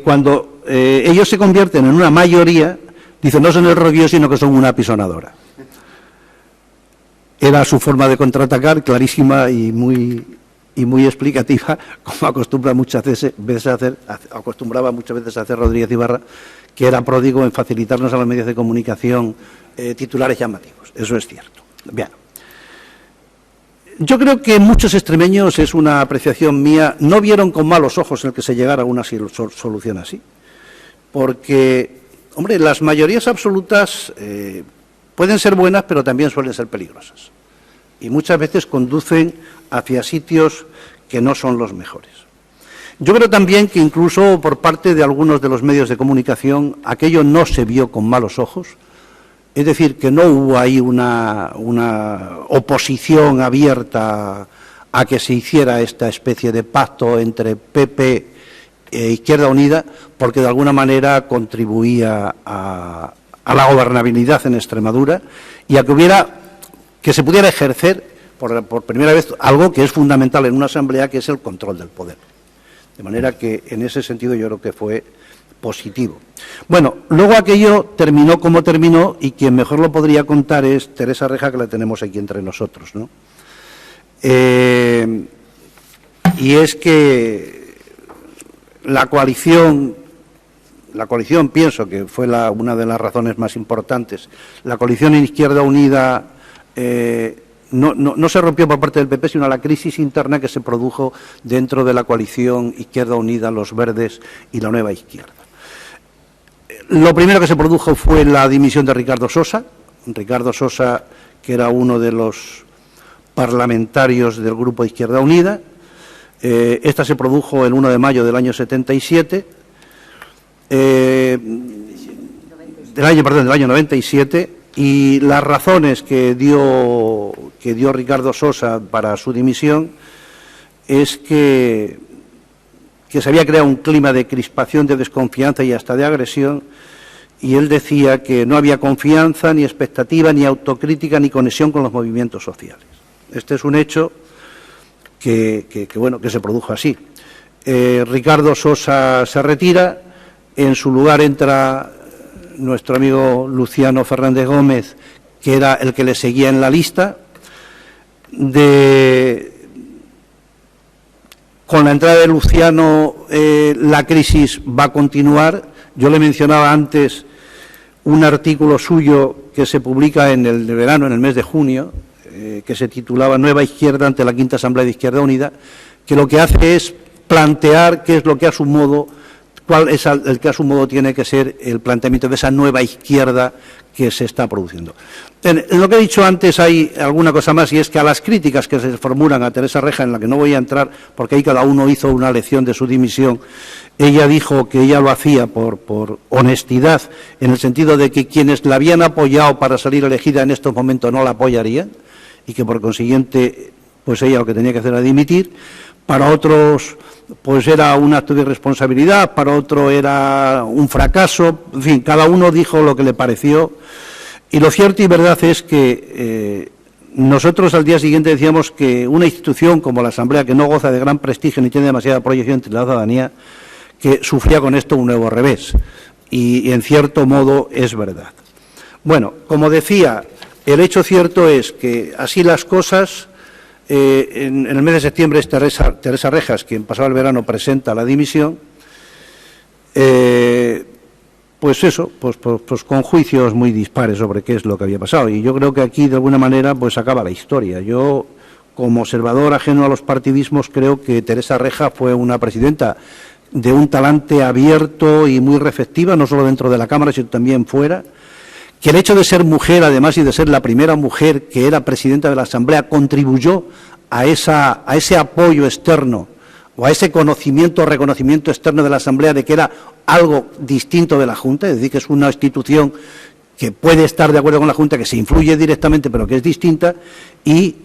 cuando ellos se convierten en una mayoría, dicen, no son el rodillo, sino que son una apisonadora. Era su forma de contraatacar, clarísima y muy explicativa, como acostumbraba muchas veces a hacer Rodríguez Ibarra, que era pródigo en facilitarnos a los medios de comunicación titulares llamativos. Eso es cierto. Bien. Yo creo que muchos extremeños, es una apreciación mía, no vieron con malos ojos el que se llegara a una solución así. Porque, hombre, las mayorías absolutas pueden ser buenas, pero también suelen ser peligrosas. Y muchas veces conducen hacia sitios que no son los mejores. Yo creo también que incluso por parte de algunos de los medios de comunicación aquello no se vio con malos ojos, es decir, que no hubo ahí una oposición abierta a que se hiciera esta especie de pacto entre PP e Izquierda Unida, porque de alguna manera contribuía a la gobernabilidad en Extremadura y a que se pudiera ejercer por primera vez algo que es fundamental en una asamblea, que es el control del poder. De manera que en ese sentido yo creo que fue positivo. Bueno, luego aquello terminó como terminó y quien mejor lo podría contar es Teresa Reja, que la tenemos aquí entre nosotros, ¿no? Y es que la coalición pienso que fue una de las razones más importantes. La coalición en Izquierda Unida no se rompió por parte del PP, sino la crisis interna que se produjo dentro de la coalición Izquierda Unida, Los Verdes y la Nueva Izquierda. Lo primero que se produjo fue la dimisión de Ricardo Sosa. Ricardo Sosa, que era uno de los parlamentarios del Grupo Izquierda Unida. Esta se produjo el 1 de mayo del año 77. Del año 97. Y las razones que dio Ricardo Sosa para su dimisión es que se había creado un clima de crispación, de desconfianza y hasta de agresión, y él decía que no había confianza, ni expectativa, ni autocrítica, ni conexión con los movimientos sociales. Este es un hecho que se produjo así. Ricardo Sosa se retira, en su lugar entra nuestro amigo Luciano Fernández Gómez, que era el que le seguía en la lista. Con la entrada de Luciano, la crisis va a continuar. Yo le mencionaba antes un artículo suyo que se publica en el de verano, en el mes de junio, que se titulaba Nueva Izquierda ante la Quinta Asamblea de Izquierda Unida, que lo que hace es plantear qué es lo que a su modo, cuál es el que a su modo tiene que ser el planteamiento de esa nueva izquierda que se está produciendo. En lo que he dicho antes hay alguna cosa más, y es que a las críticas que se formulan a Teresa Reja, en la que no voy a entrar porque ahí cada uno hizo una lección de su dimisión, ella dijo que ella lo hacía por honestidad, en el sentido de que quienes la habían apoyado para salir elegida en estos momentos no la apoyarían, y que por consiguiente pues ella lo que tenía que hacer era dimitir. Para otros pues era un acto de irresponsabilidad, para otro era un fracaso, en fin, cada uno dijo lo que le pareció. Y lo cierto y verdad es que nosotros al día siguiente decíamos que una institución como la Asamblea, que no goza de gran prestigio ni tiene demasiada proyección entre la ciudadanía, que sufría con esto un nuevo revés. Y en cierto modo es verdad. Bueno, como decía, el hecho cierto es que así las cosas, en el mes de septiembre es Teresa Rejas, quien pasado el verano presenta la dimisión, pues con juicios muy dispares sobre qué es lo que había pasado. Y yo creo que aquí, de alguna manera, pues acaba la historia. Yo, como observador ajeno a los partidismos, creo que Teresa Reja fue una presidenta de un talante abierto y muy receptiva, no solo dentro de la Cámara, sino también fuera, que el hecho de ser mujer, además, y de ser la primera mujer que era presidenta de la Asamblea, contribuyó a ese apoyo externo o a ese conocimiento o reconocimiento externo de la Asamblea de que era algo distinto de la Junta, es decir, que es una institución que puede estar de acuerdo con la Junta, que se influye directamente, pero que es distinta, y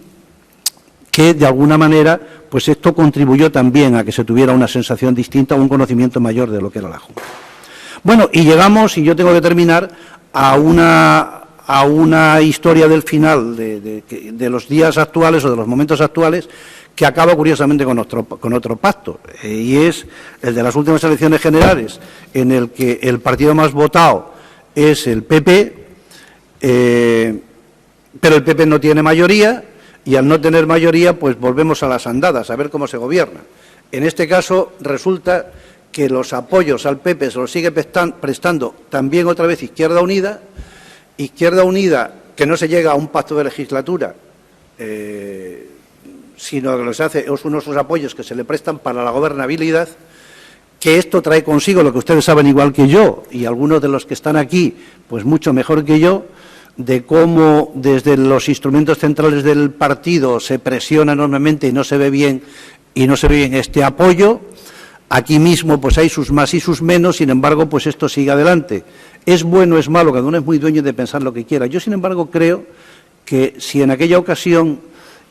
que, de alguna manera, pues esto contribuyó también a que se tuviera una sensación distinta o un conocimiento mayor de lo que era la Junta. Bueno, y llegamos, y yo tengo que terminar, a una historia del final de los días actuales o de los momentos actuales, que acaba curiosamente con otro pacto, y es el de las últimas elecciones generales, en el que el partido más votado es el PP, pero el PP no tiene mayoría, y al no tener mayoría, pues volvemos a las andadas, a ver cómo se gobierna. En este caso, resulta que los apoyos al PP se los sigue prestando también otra vez Izquierda Unida, que no se llega a un pacto de legislatura, sino que lo que se hace es unos apoyos que se le prestan para la gobernabilidad, que esto trae consigo lo que ustedes saben igual que yo, y algunos de los que están aquí, pues mucho mejor que yo, de cómo desde los instrumentos centrales del partido se presiona enormemente y no se ve bien este apoyo. Aquí mismo pues hay sus más y sus menos, sin embargo pues esto sigue adelante. Es bueno, es malo, cada uno es muy dueño de pensar lo que quiera. Yo, sin embargo, creo que si en aquella ocasión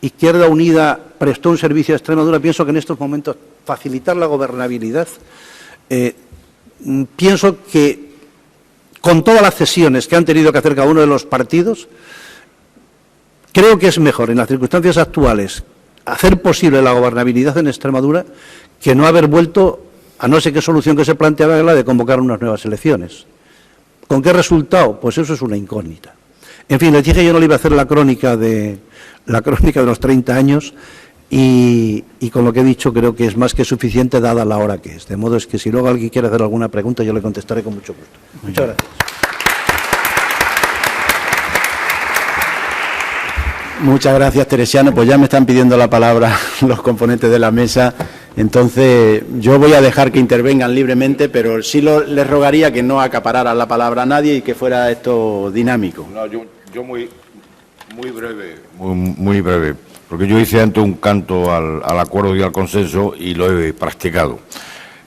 Izquierda Unida prestó un servicio a Extremadura, pienso que en estos momentos facilitar la gobernabilidad, pienso que con todas las cesiones que han tenido que hacer cada uno de los partidos, creo que es mejor en las circunstancias actuales hacer posible la gobernabilidad en Extremadura que no haber vuelto, a no ser qué solución que se planteaba, la de convocar unas nuevas elecciones. ¿Con qué resultado? Pues eso es una incógnita. En fin, les dije que yo no le iba a hacer la crónica de los 30 años y con lo que he dicho creo que es más que suficiente dada la hora que es. De modo es que si luego alguien quiere hacer alguna pregunta yo le contestaré con mucho gusto. Muchas gracias. Muchas gracias, Teresiano. Pues ya me están pidiendo la palabra los componentes de la mesa. Entonces, yo voy a dejar que intervengan libremente, pero sí les rogaría que no acapararan la palabra a nadie y que fuera esto dinámico. No, yo muy breve, porque yo hice antes un canto al acuerdo y al consenso y lo he practicado.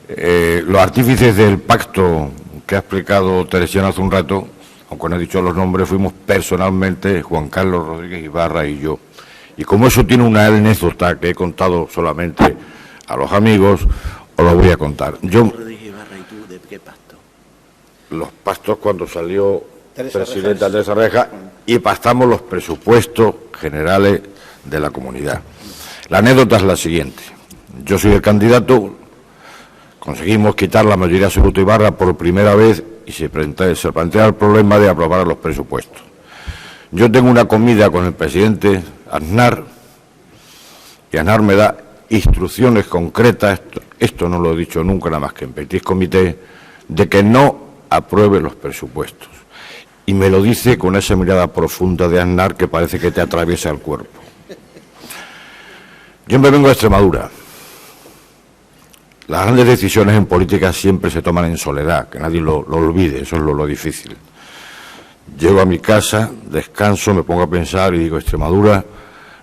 Los artífices del pacto que ha explicado Teresiano hace un rato, aunque no he dicho los nombres, fuimos personalmente Juan Carlos Rodríguez Ibarra y yo. Y como eso tiene una anécdota que he contado solamente a los amigos, os lo voy a contar. Rodríguez Ibarra, ¿y tú de qué pacto? Los pactos cuando salió presidenta Teresa Reja y pactamos los presupuestos generales de la comunidad. La anécdota es la siguiente. Yo soy el candidato, conseguimos quitar la mayoría absoluta Ibarra por primera vez y se plantea el problema de aprobar los presupuestos. Yo tengo una comida con el presidente Aznar y Aznar me da instrucciones concretas, esto no lo he dicho nunca nada más que en petit comité, de que no apruebe los presupuestos. Y me lo dice con esa mirada profunda de Aznar que parece que te atraviesa el cuerpo. Yo me vengo de Extremadura. Las grandes decisiones en política siempre se toman en soledad, que nadie lo olvide, eso es lo difícil. Llego a mi casa, descanso, me pongo a pensar y digo, Extremadura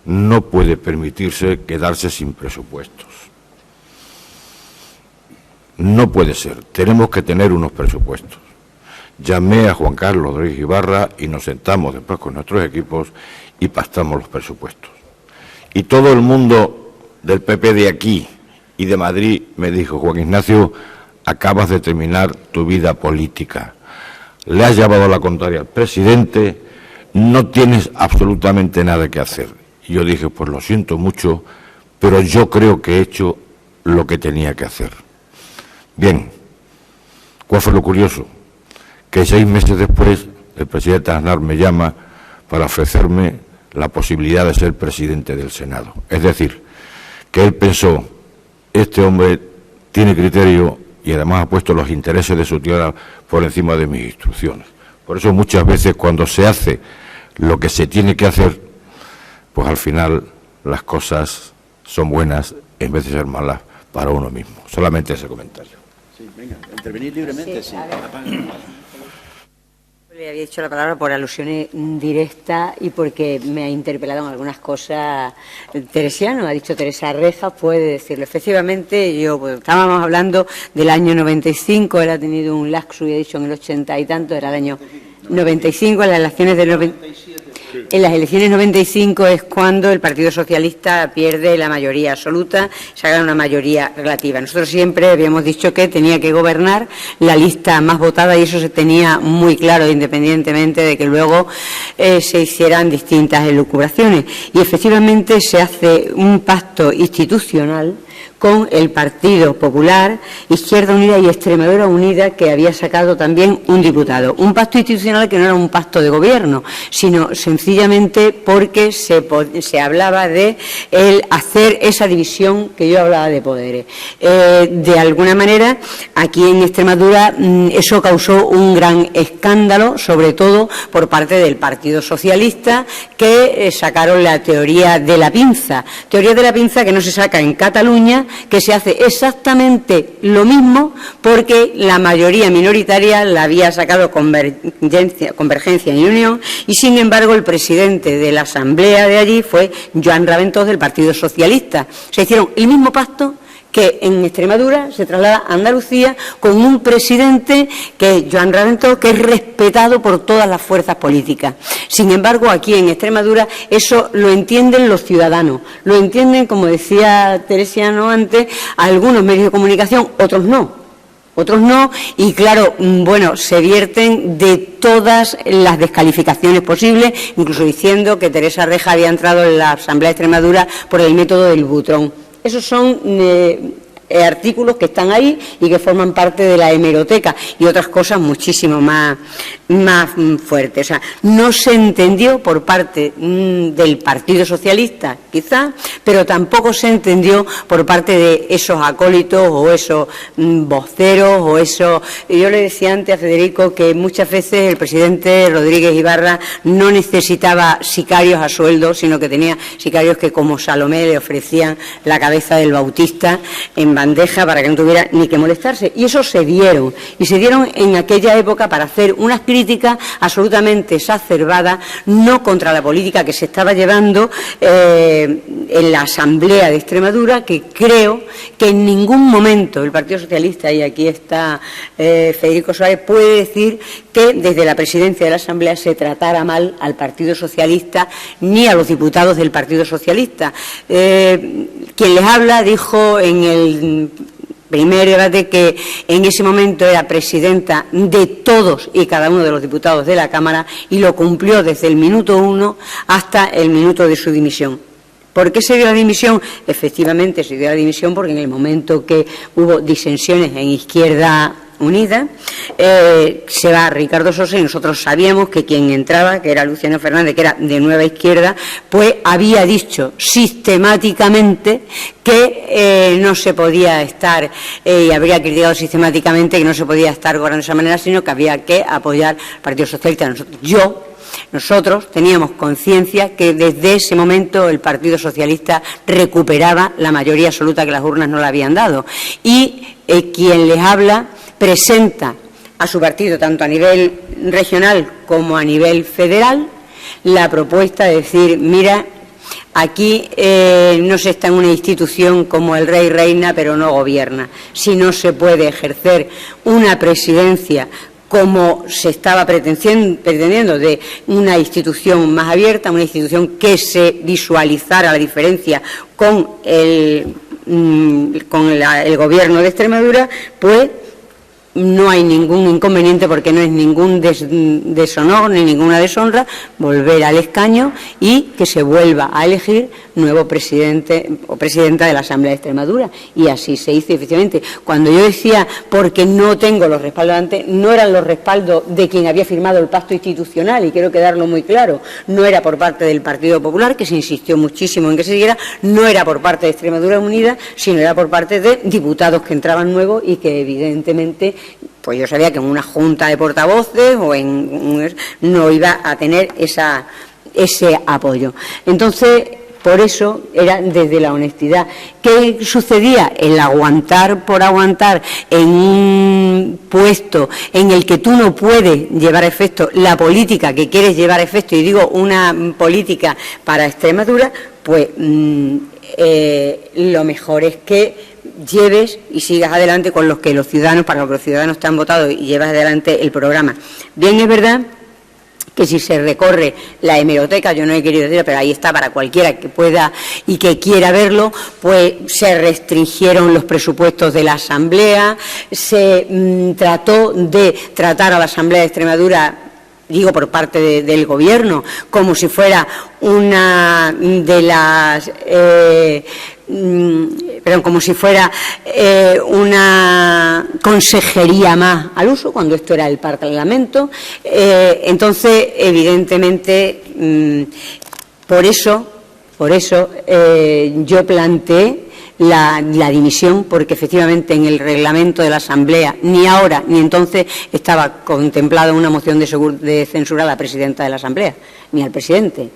no puede permitirse quedarse sin presupuestos. No puede ser, tenemos que tener unos presupuestos. Llamé a Juan Carlos Rodríguez Ibarra y nos sentamos después con nuestros equipos y pactamos los presupuestos. Y todo el mundo del PP de aquí y de Madrid me dijo, Juan Ignacio, acabas de terminar tu vida política. Le has llevado la contraria al presidente, no tienes absolutamente nada que hacer. Y yo dije, pues lo siento mucho, pero yo creo que he hecho lo que tenía que hacer. Bien, ¿cuál fue lo curioso? Que 6 meses después el presidente Aznar me llama para ofrecerme la posibilidad de ser presidente del Senado. Es decir, que él pensó, este hombre tiene criterio y además ha puesto los intereses de su tierra por encima de mis instrucciones. Por eso muchas veces cuando se hace lo que se tiene que hacer, pues al final las cosas son buenas en vez de ser malas para uno mismo. Solamente ese comentario. Sí, venga, intervenir libremente, sí. Le había dicho la palabra por alusiones directas y porque me ha interpelado en algunas cosas Teresiano. Ha dicho Teresa Reja, puede decirlo. Efectivamente, estábamos hablando del año 95, él ha tenido un laxus y ha dicho en el 80 y tanto, era el año 95, en las elecciones del 97. En las elecciones 95 es cuando el Partido Socialista pierde la mayoría absoluta, se gana una mayoría relativa. Nosotros siempre habíamos dicho que tenía que gobernar la lista más votada y eso se tenía muy claro, independientemente de que luego se hicieran distintas elucubraciones. Y efectivamente se hace un pacto institucional con el Partido Popular, Izquierda Unida y Extremadura Unida, que había sacado también un diputado. Un pacto institucional que no era un pacto de gobierno, sino sencillamente porque se hablaba de el hacer esa división que yo hablaba de poderes. De alguna manera, aquí en Extremadura eso causó un gran escándalo, sobre todo por parte del Partido Socialista, que sacaron la teoría de la pinza. Teoría de la pinza que no se saca en Cataluña, que se hace exactamente lo mismo porque la mayoría minoritaria la había sacado Convergencia y Unión y, sin embargo, el presidente de la Asamblea de allí fue Joan Raventós del Partido Socialista. Se hicieron el mismo pacto que en Extremadura se traslada a Andalucía con un presidente que es Joan Raventós, que es respetado por todas las fuerzas políticas. Sin embargo, aquí en Extremadura eso lo entienden los ciudadanos, lo entienden, como decía Teresiano antes, algunos medios de comunicación, otros no. Otros no, y claro, se vierten de todas las descalificaciones posibles, incluso diciendo que Teresa Reja había entrado en la Asamblea de Extremadura por el método del butrón. Esos son artículos que están ahí y que forman parte de la hemeroteca y otras cosas muchísimo más fuertes. O sea, no se entendió por parte del Partido Socialista, quizá, pero tampoco se entendió por parte de esos acólitos o esos voceros o esos... Yo le decía antes a Federico que muchas veces el presidente Rodríguez Ibarra no necesitaba sicarios a sueldo, sino que tenía sicarios que, como Salomé, le ofrecían la cabeza del Bautista en bandeja para que no tuviera ni que molestarse. Y eso se dieron. Y se dieron en aquella época para hacer unas críticas absolutamente exacerbadas, no contra la política que se estaba llevando en la Asamblea de Extremadura, que creo que en ningún momento el Partido Socialista, y aquí está Federico Suárez, puede decir que desde la presidencia de la Asamblea se tratara mal al Partido Socialista ni a los diputados del Partido Socialista. Quien les habla dijo en el primer debate que en ese momento era presidenta de todos y cada uno de los diputados de la Cámara y lo cumplió desde el minuto 1 hasta el minuto de su dimisión. ¿Por qué se dio la dimisión? Efectivamente se dio la dimisión porque en el momento que hubo disensiones en Izquierda Unida, se va Ricardo Sosa y nosotros sabíamos que quien entraba, que era Luciano Fernández, que era de Nueva Izquierda, pues había dicho sistemáticamente que no se podía estar, y habría criticado sistemáticamente que no se podía estar gobernando de esa manera, sino que había que apoyar al Partido Socialista. Nosotros teníamos conciencia que desde ese momento el Partido Socialista recuperaba la mayoría absoluta que las urnas no le habían dado. Y quien les habla presenta a su partido, tanto a nivel regional como a nivel federal, la propuesta de decir, mira, aquí no se está en una institución como el rey reina, pero no gobierna. Si no se puede ejercer una presidencia como se estaba pretendiendo, de una institución más abierta, una institución que se visualizara la diferencia con el gobierno de Extremadura, pues no hay ningún inconveniente, porque no es ningún deshonor ni ninguna deshonra volver al escaño y que se vuelva a elegir nuevo presidente o presidenta de la Asamblea de Extremadura. Y así se hizo, efectivamente. Cuando yo decía, porque no tengo los respaldos antes, no eran los respaldos de quien había firmado el pacto institucional, y quiero quedarlo muy claro, no era por parte del Partido Popular, que se insistió muchísimo en que se diera, no era por parte de Extremadura Unida, sino era por parte de diputados que entraban nuevos y que evidentemente, pues yo sabía que en una junta de portavoces o no iba a tener ese apoyo. Entonces, Por eso era desde la honestidad. ¿Qué sucedía? El aguantar por aguantar en un puesto en el que tú no puedes llevar a efecto la política que quieres llevar a efecto, y digo una política para Extremadura, pues lo mejor es que lleves y sigas adelante con los que los ciudadanos, para lo que los ciudadanos te han votado, y llevas adelante el programa. Bien, es verdad que si se recorre la hemeroteca, yo no he querido decirlo, pero ahí está para cualquiera que pueda y que quiera verlo, pues se restringieron los presupuestos de la Asamblea, se trató de tratar a la Asamblea de Extremadura, digo por parte del Gobierno, como si fuera una de las como si fuera una consejería más al uso, cuando esto era el Parlamento. Entonces, evidentemente, por eso yo planteé la dimisión, porque efectivamente en el reglamento de la Asamblea, ni ahora ni entonces, estaba contemplada una moción de censura a la presidenta de la Asamblea, ni al presidente.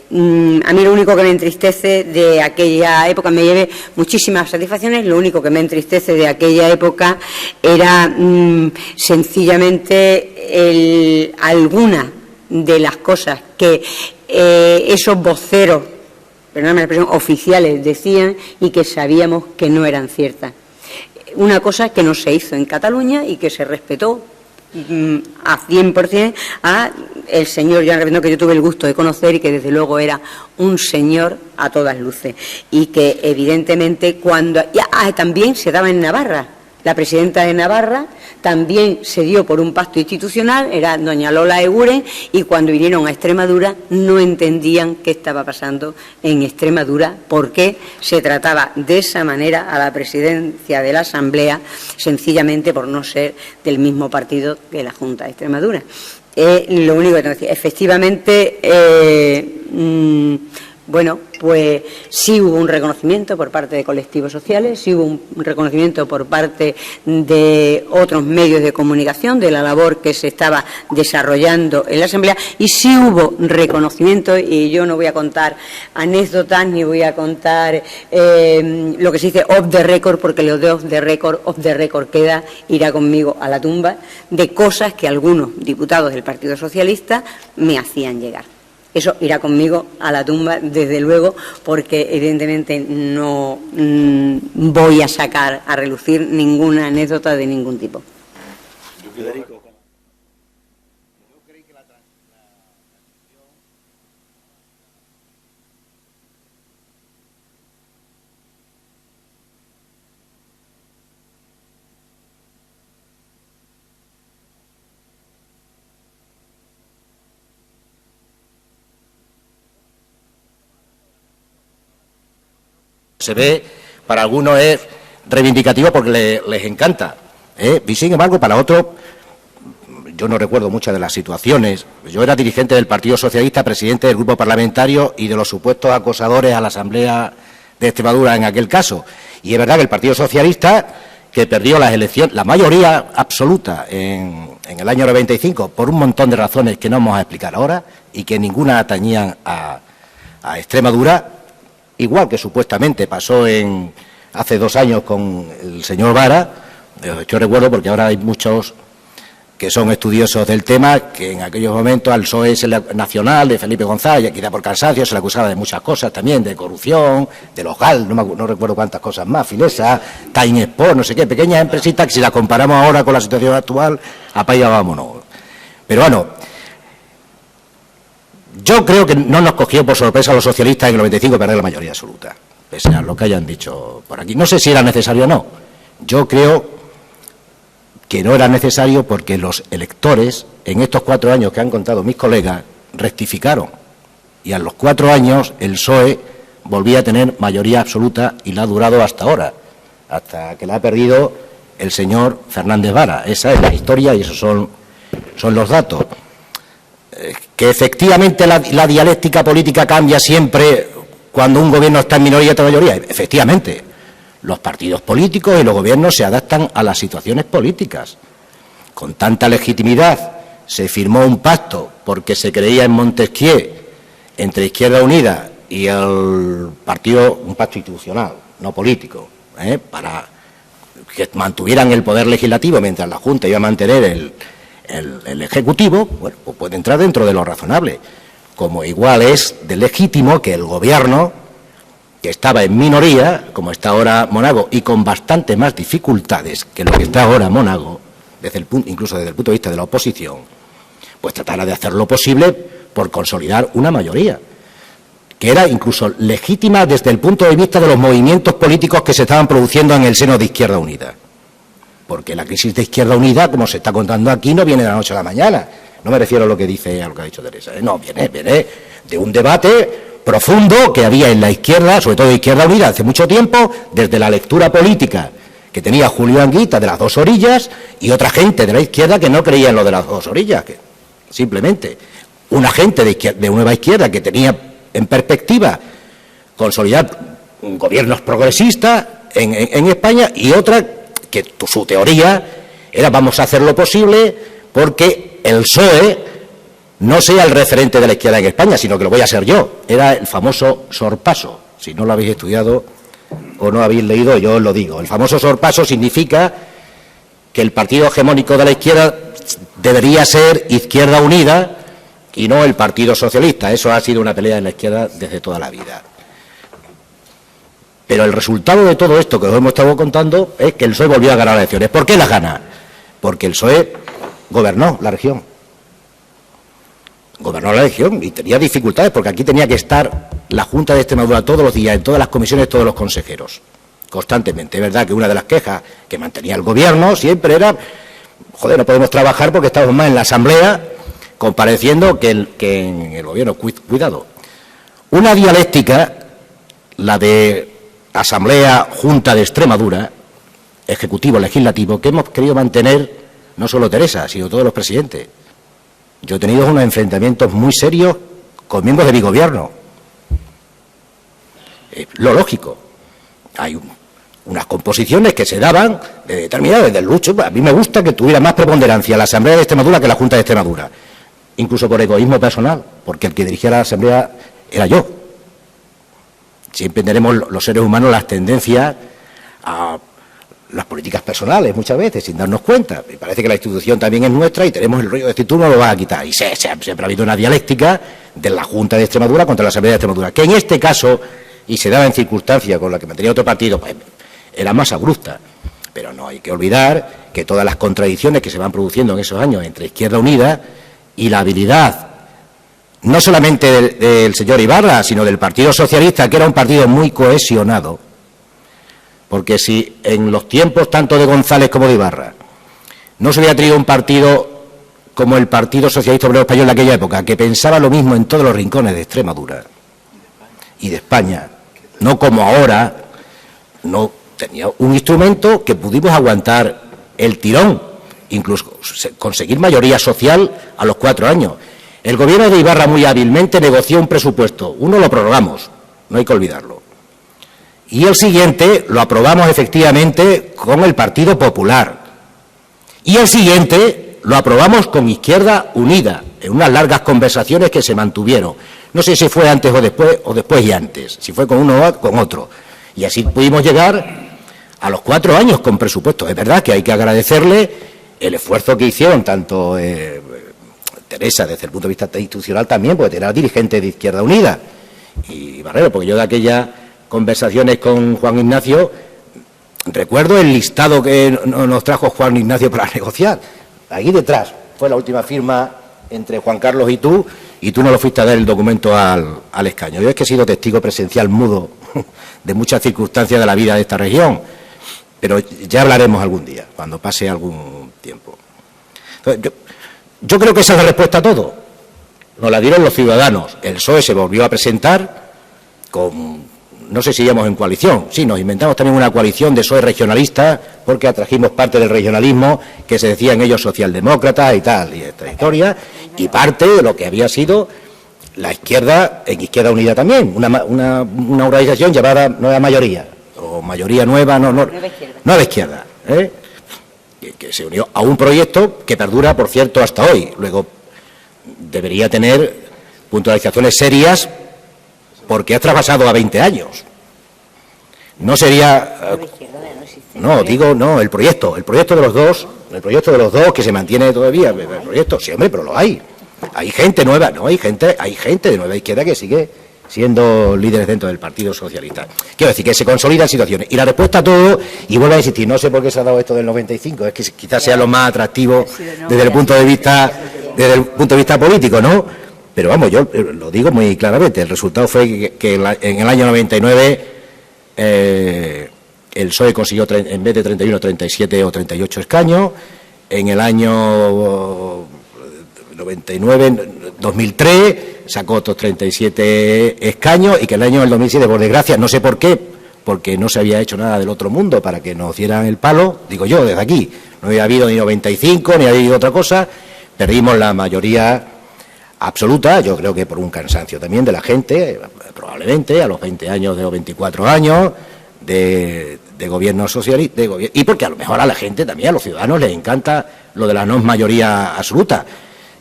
A mí lo único que me entristece de aquella época, me llevé muchísimas satisfacciones, lo único que me entristece de aquella época era sencillamente algunas de las cosas que esos voceros, perdóname la expresión, oficiales decían y que sabíamos que no eran ciertas. Una cosa que no se hizo en Cataluña y que se respetó a 100% a el señor Joan Reventós, que yo tuve el gusto de conocer y que desde luego era un señor a todas luces, y que evidentemente también se daba en Navarra. La presidenta de Navarra también se dio por un pacto institucional, era doña Lola Eguren, y cuando vinieron a Extremadura no entendían qué estaba pasando en Extremadura, porque se trataba de esa manera a la presidencia de la Asamblea, sencillamente por no ser del mismo partido que la Junta de Extremadura. Lo único que tengo que decir, efectivamente, bueno, pues sí hubo un reconocimiento por parte de colectivos sociales, sí hubo un reconocimiento por parte de otros medios de comunicación de la labor que se estaba desarrollando en la Asamblea, y sí hubo reconocimiento, y yo no voy a contar anécdotas ni voy a contar lo que se dice off the record, porque lo de off the record queda, irá conmigo a la tumba, de cosas que algunos diputados del Partido Socialista me hacían llegar. Eso irá conmigo a la tumba, desde luego, porque evidentemente no voy a sacar a relucir ninguna anécdota de ningún tipo. Se ve, para algunos es reivindicativo porque les encanta, y sin embargo para otros, yo no recuerdo muchas de las situaciones. Yo era dirigente del Partido Socialista, presidente del grupo parlamentario y de los supuestos acosadores a la Asamblea de Extremadura en aquel caso. Y es verdad que el Partido Socialista, que perdió las elecciones, la mayoría absoluta en el año 95, por un montón de razones que no vamos a explicar ahora y que ninguna atañían a Extremadura, igual que supuestamente pasó hace 2 años con el señor Vara. Yo recuerdo, porque ahora hay muchos que son estudiosos del tema, que en aquellos momentos al PSOE nacional de Felipe González, quizá por cansancio, se le acusaba de muchas cosas también, de corrupción, de local, no recuerdo cuántas cosas más, Filesa, Time Sport, no sé qué, pequeñas empresitas que si las comparamos ahora con la situación actual, apaga vámonos. Pero bueno, yo creo que no nos cogió por sorpresa a los socialistas en el 95 perder la mayoría absoluta, pese a lo que hayan dicho por aquí. No sé si era necesario o no. Yo creo que no era necesario porque los electores, en estos 4 años que han contado mis colegas, rectificaron. Y a los 4 años el PSOE volvía a tener mayoría absoluta y la ha durado hasta ahora, hasta que la ha perdido el señor Fernández Vara. Esa es la historia y esos son los datos. Que efectivamente la dialéctica política cambia siempre cuando un gobierno está en minoría y otra mayoría. Efectivamente, los partidos políticos y los gobiernos se adaptan a las situaciones políticas. Con tanta legitimidad se firmó un pacto porque se creía en Montesquieu entre Izquierda Unida y el partido, un pacto institucional, no político, para que mantuvieran el poder legislativo mientras la Junta iba a mantener el Ejecutivo, bueno, pues puede entrar dentro de lo razonable. Como igual es de legítimo que el Gobierno, que estaba en minoría, como está ahora Monago, y con bastante más dificultades que lo que está ahora Monago, incluso desde el punto de vista de la oposición, pues tratara de hacer lo posible por consolidar una mayoría, que era incluso legítima desde el punto de vista de los movimientos políticos que se estaban produciendo en el seno de Izquierda Unida. Porque la crisis de Izquierda Unida, como se está contando aquí, no viene de la noche a la mañana. No me refiero a lo que a lo que ha dicho Teresa. No, viene de un debate profundo que había en la izquierda, sobre todo Izquierda Unida, hace mucho tiempo, desde la lectura política que tenía Julio Anguita de las dos orillas y otra gente de la izquierda que no creía en lo de las dos orillas, que simplemente una gente de Nueva Izquierda que tenía en perspectiva consolidar gobiernos progresistas en España, y otra que su teoría era vamos a hacer lo posible porque el PSOE no sea el referente de la izquierda en España, sino que lo voy a ser yo. Era el famoso sorpaso. Si no lo habéis estudiado o no habéis leído, yo os lo digo. El famoso sorpaso significa que el partido hegemónico de la izquierda debería ser Izquierda Unida y no el Partido Socialista. Eso ha sido una pelea en la izquierda desde toda la vida. Pero el resultado de todo esto que os hemos estado contando es que el PSOE volvió a ganar las elecciones. ¿Por qué las gana? Porque el PSOE gobernó la región. Gobernó la región y tenía dificultades, porque aquí tenía que estar la Junta de Extremadura todos los días, en todas las comisiones, todos los consejeros, constantemente. Es verdad que una de las quejas que mantenía el Gobierno siempre era, joder, no podemos trabajar porque estamos más en la Asamblea compareciendo que en el Gobierno. Cuidado. Una dialéctica, la de Asamblea, Junta de Extremadura, Ejecutivo, Legislativo, que hemos querido mantener no solo Teresa, sino todos los presidentes. Yo he tenido unos enfrentamientos muy serios con miembros de mi gobierno. Lo lógico. Hay unas composiciones que se daban de determinadas, desde el lucho. A mí me gusta que tuviera más preponderancia la Asamblea de Extremadura que la Junta de Extremadura. Incluso por egoísmo personal, porque el que dirigía la Asamblea era yo. Siempre tenemos los seres humanos las tendencias a las políticas personales muchas veces, sin darnos cuenta. Me parece que la institución también es nuestra y tenemos el rollo de decir tú no lo vas a quitar. Y siempre ha habido una dialéctica de la Junta de Extremadura contra la Asamblea de Extremadura, que en este caso, y se daba en circunstancias con la que mantenía otro partido, pues era más abrupta. Pero no hay que olvidar que todas las contradicciones que se van produciendo en esos años entre Izquierda Unida y la habilidad, no solamente del señor Ibarra, sino del Partido Socialista, que era un partido muy cohesionado. Porque si en los tiempos tanto de González como de Ibarra no se hubiera tenido un partido como el Partido Socialista Obrero Español de aquella época, que pensaba lo mismo en todos los rincones de Extremadura y de España, no como ahora, no tenía un instrumento que pudimos aguantar el tirón, incluso conseguir mayoría social a los 4 años. El gobierno de Ibarra muy hábilmente negoció un presupuesto. Uno lo prorrogamos, no hay que olvidarlo. Y el siguiente lo aprobamos efectivamente con el Partido Popular. Y el siguiente lo aprobamos con Izquierda Unida, en unas largas conversaciones que se mantuvieron. No sé si fue antes o después y antes, si fue con uno o con otro. Y así pudimos llegar a los 4 años con presupuesto. Es verdad que hay que agradecerle el esfuerzo que hicieron tanto Teresa, desde el punto de vista institucional también, porque era dirigente de Izquierda Unida, y Barrero, porque yo de aquellas conversaciones con Juan Ignacio recuerdo el listado que nos trajo Juan Ignacio para negociar. Aquí detrás fue la última firma entre Juan Carlos y tú no lo fuiste a dar el documento al escaño. Yo es que he sido testigo presencial mudo de muchas circunstancias de la vida de esta región, pero ya hablaremos algún día, cuando pase algún tiempo. Entonces, yo creo que esa es la respuesta a todo. Nos la dieron los ciudadanos. El PSOE se volvió a presentar con, no sé si íbamos en coalición, sí, nos inventamos también una coalición de PSOE regionalista, porque atrajimos parte del regionalismo, que se decían ellos socialdemócratas y tal, y esta historia, y parte de lo que había sido la izquierda, en Izquierda Unida también, una organización llamada Nueva Mayoría, o Mayoría Nueva, Nueva Izquierda, que se unió a un proyecto que perdura, por cierto, hasta hoy. Luego debería tener puntualizaciones serias porque ha traspasado a 20 años. No sería... No, digo, no, el proyecto de los dos, que se mantiene todavía, el proyecto, sí, hombre, pero lo hay. Hay gente nueva, no, hay gente de nueva izquierda que sigue siendo líderes dentro del Partido Socialista. Quiero decir que se consolidan situaciones. Y la respuesta a todo, y vuelvo a insistir, no sé por qué se ha dado esto del 95, es que quizás sea lo más atractivo desde el punto de vista político, ¿no? Pero vamos, yo lo digo muy claramente, el resultado fue que en el año 99 el PSOE consiguió, en vez de 31, 37 o 38 escaños, en el año 99, 2003, sacó otros 37 escaños y que el año del 2007, por desgracia, no sé por qué, porque no se había hecho nada del otro mundo para que nos dieran el palo, digo yo, desde aquí, no había habido ni 95, ni había habido otra cosa, perdimos la mayoría absoluta, yo creo que por un cansancio también de la gente, probablemente, a los 20 años o 24 años de gobierno socialista, y porque a lo mejor a la gente también, a los ciudadanos, les encanta lo de la no mayoría absoluta,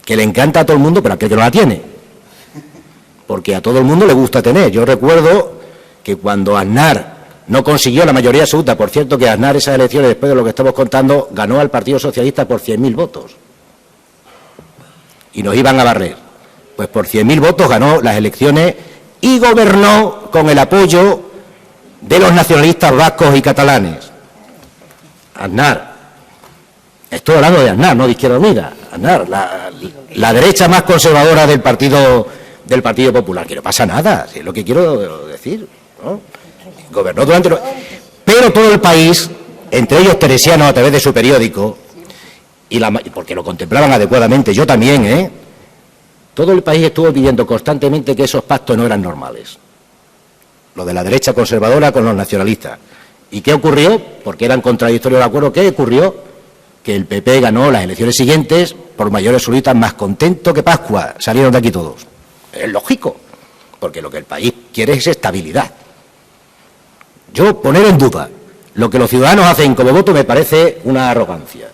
que le encanta a todo el mundo, pero a aquel que no la tiene, porque a todo el mundo le gusta tener. Yo recuerdo que cuando Aznar no consiguió la mayoría absoluta, por cierto que Aznar esas elecciones, después de lo que estamos contando, ganó al Partido Socialista por 100.000 votos, y nos iban a barrer. Pues por 100.000 votos ganó las elecciones y gobernó con el apoyo de los nacionalistas vascos y catalanes. Aznar. Estoy hablando de Aznar, no de Izquierda Unida. Aznar, la derecha más conservadora del Partido Popular. Que no pasa nada, es lo que quiero decir, ¿no? Gobernó durante... Pero todo el país, entre ellos teresianos a través de su periódico, porque lo contemplaban adecuadamente, yo también, todo el país estuvo pidiendo constantemente que esos pactos no eran normales. Lo de la derecha conservadora con los nacionalistas. ¿Y qué ocurrió? Porque eran contradictorios el acuerdo. ¿Qué ocurrió? Que el PP ganó las elecciones siguientes por mayoría absoluta, más contento que Pascua. Salieron de aquí todos. Es lógico, porque lo que el país quiere es estabilidad. Yo poner en duda lo que los ciudadanos hacen como voto me parece una arrogancia.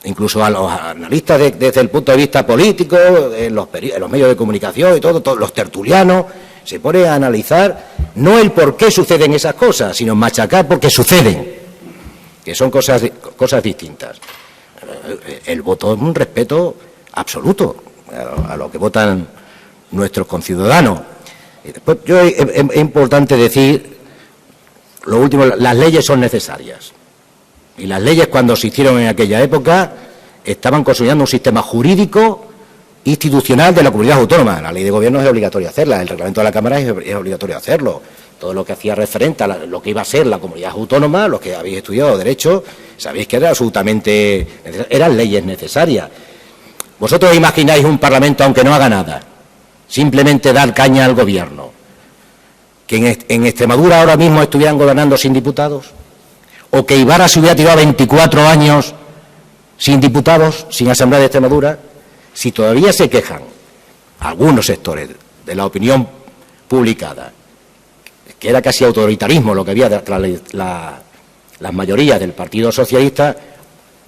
Incluso a los analistas desde el punto de vista político, en los medios de comunicación y todos los tertulianos, se pone a analizar no el por qué suceden esas cosas, sino machacar porque suceden, que son cosas distintas. El voto es un respeto absoluto a lo que votan nuestros conciudadanos. Y después, es importante decir, lo último, las leyes son necesarias. Y las leyes, cuando se hicieron en aquella época, estaban consolidando un sistema jurídico institucional de la comunidad autónoma. La ley de gobierno es obligatoria hacerla, el reglamento de la Cámara es obligatorio hacerlo. Todo lo que hacía referente a lo que iba a ser la comunidad autónoma, los que habéis estudiado Derecho, sabéis que era absolutamente... eran leyes necesarias. Vosotros imagináis un Parlamento, aunque no haga nada, simplemente dar caña al gobierno, que en Extremadura ahora mismo estuvieran gobernando sin diputados, o que Ibarra se hubiera tirado 24 años sin diputados, sin Asamblea de Extremadura. Si todavía se quejan algunos sectores de la opinión publicada, que era casi autoritarismo lo que había tras las mayorías del Partido Socialista,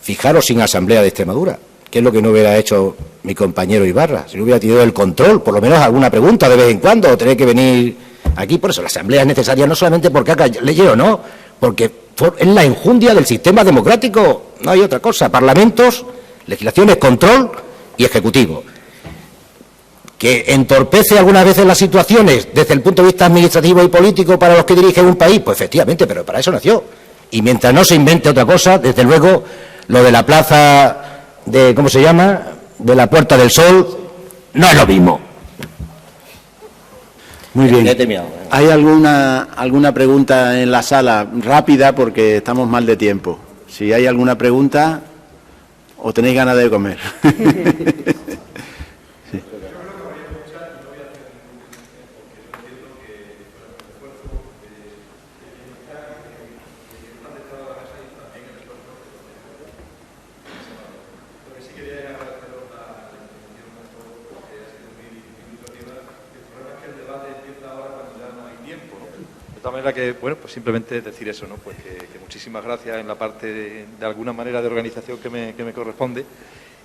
fijaros sin Asamblea de Extremadura, que es lo que no hubiera hecho mi compañero Ibarra, si no hubiera tenido el control, por lo menos alguna pregunta de vez en cuando, o tener que venir aquí. Por eso la Asamblea es necesaria, no solamente porque haga leyes o no, porque es la enjundia del sistema democrático, no hay otra cosa. Parlamentos, legislaciones, control y ejecutivo. ¿Que entorpece algunas veces las situaciones desde el punto de vista administrativo y político para los que dirigen un país? Pues efectivamente, pero para eso nació. Y mientras no se invente otra cosa, desde luego, lo de la plaza de, ¿cómo se llama?, de la Puerta del Sol, no es lo mismo. Muy bien. ¿Hay alguna pregunta en la sala? Rápida, porque estamos mal de tiempo. Si hay alguna pregunta, o tenéis ganas de comer. Sí. De tal manera que, bueno, pues simplemente decir eso, ¿no? Pues que muchísimas gracias en la parte de alguna manera de organización que me corresponde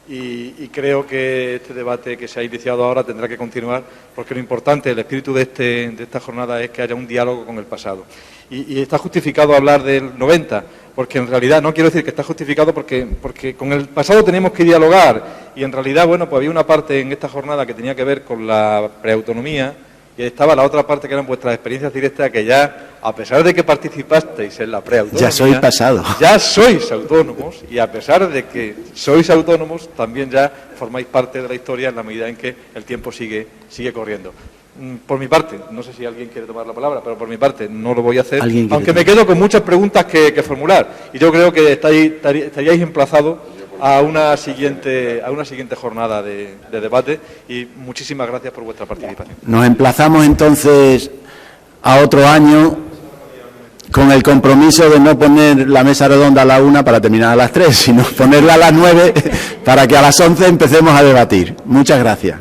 y creo que este debate que se ha iniciado ahora tendrá que continuar, porque lo importante, el espíritu de esta jornada es que haya un diálogo con el pasado. Y está justificado hablar del 90, porque en realidad, no quiero decir que está justificado porque con el pasado teníamos que dialogar, y en realidad, bueno, pues había una parte en esta jornada que tenía que ver con la preautonomía, y estaba la otra parte que eran vuestras experiencias directas, que ya, a pesar de que participasteis en la preautonomía... Ya soy pasado. Ya sois autónomos, y a pesar de que sois autónomos, también ya formáis parte de la historia en la medida en que el tiempo sigue corriendo. Por mi parte, no sé si alguien quiere tomar la palabra, pero por mi parte no lo voy a hacer, aunque me quedo con muchas preguntas que formular. Y yo creo que estaríais emplazados a una siguiente jornada de debate, y muchísimas gracias por vuestra participación. Nos emplazamos entonces a otro año con el compromiso de no poner la mesa redonda a la 1 para terminar a las 3, sino ponerla a las 9 para que a las 11 empecemos a debatir. Muchas gracias.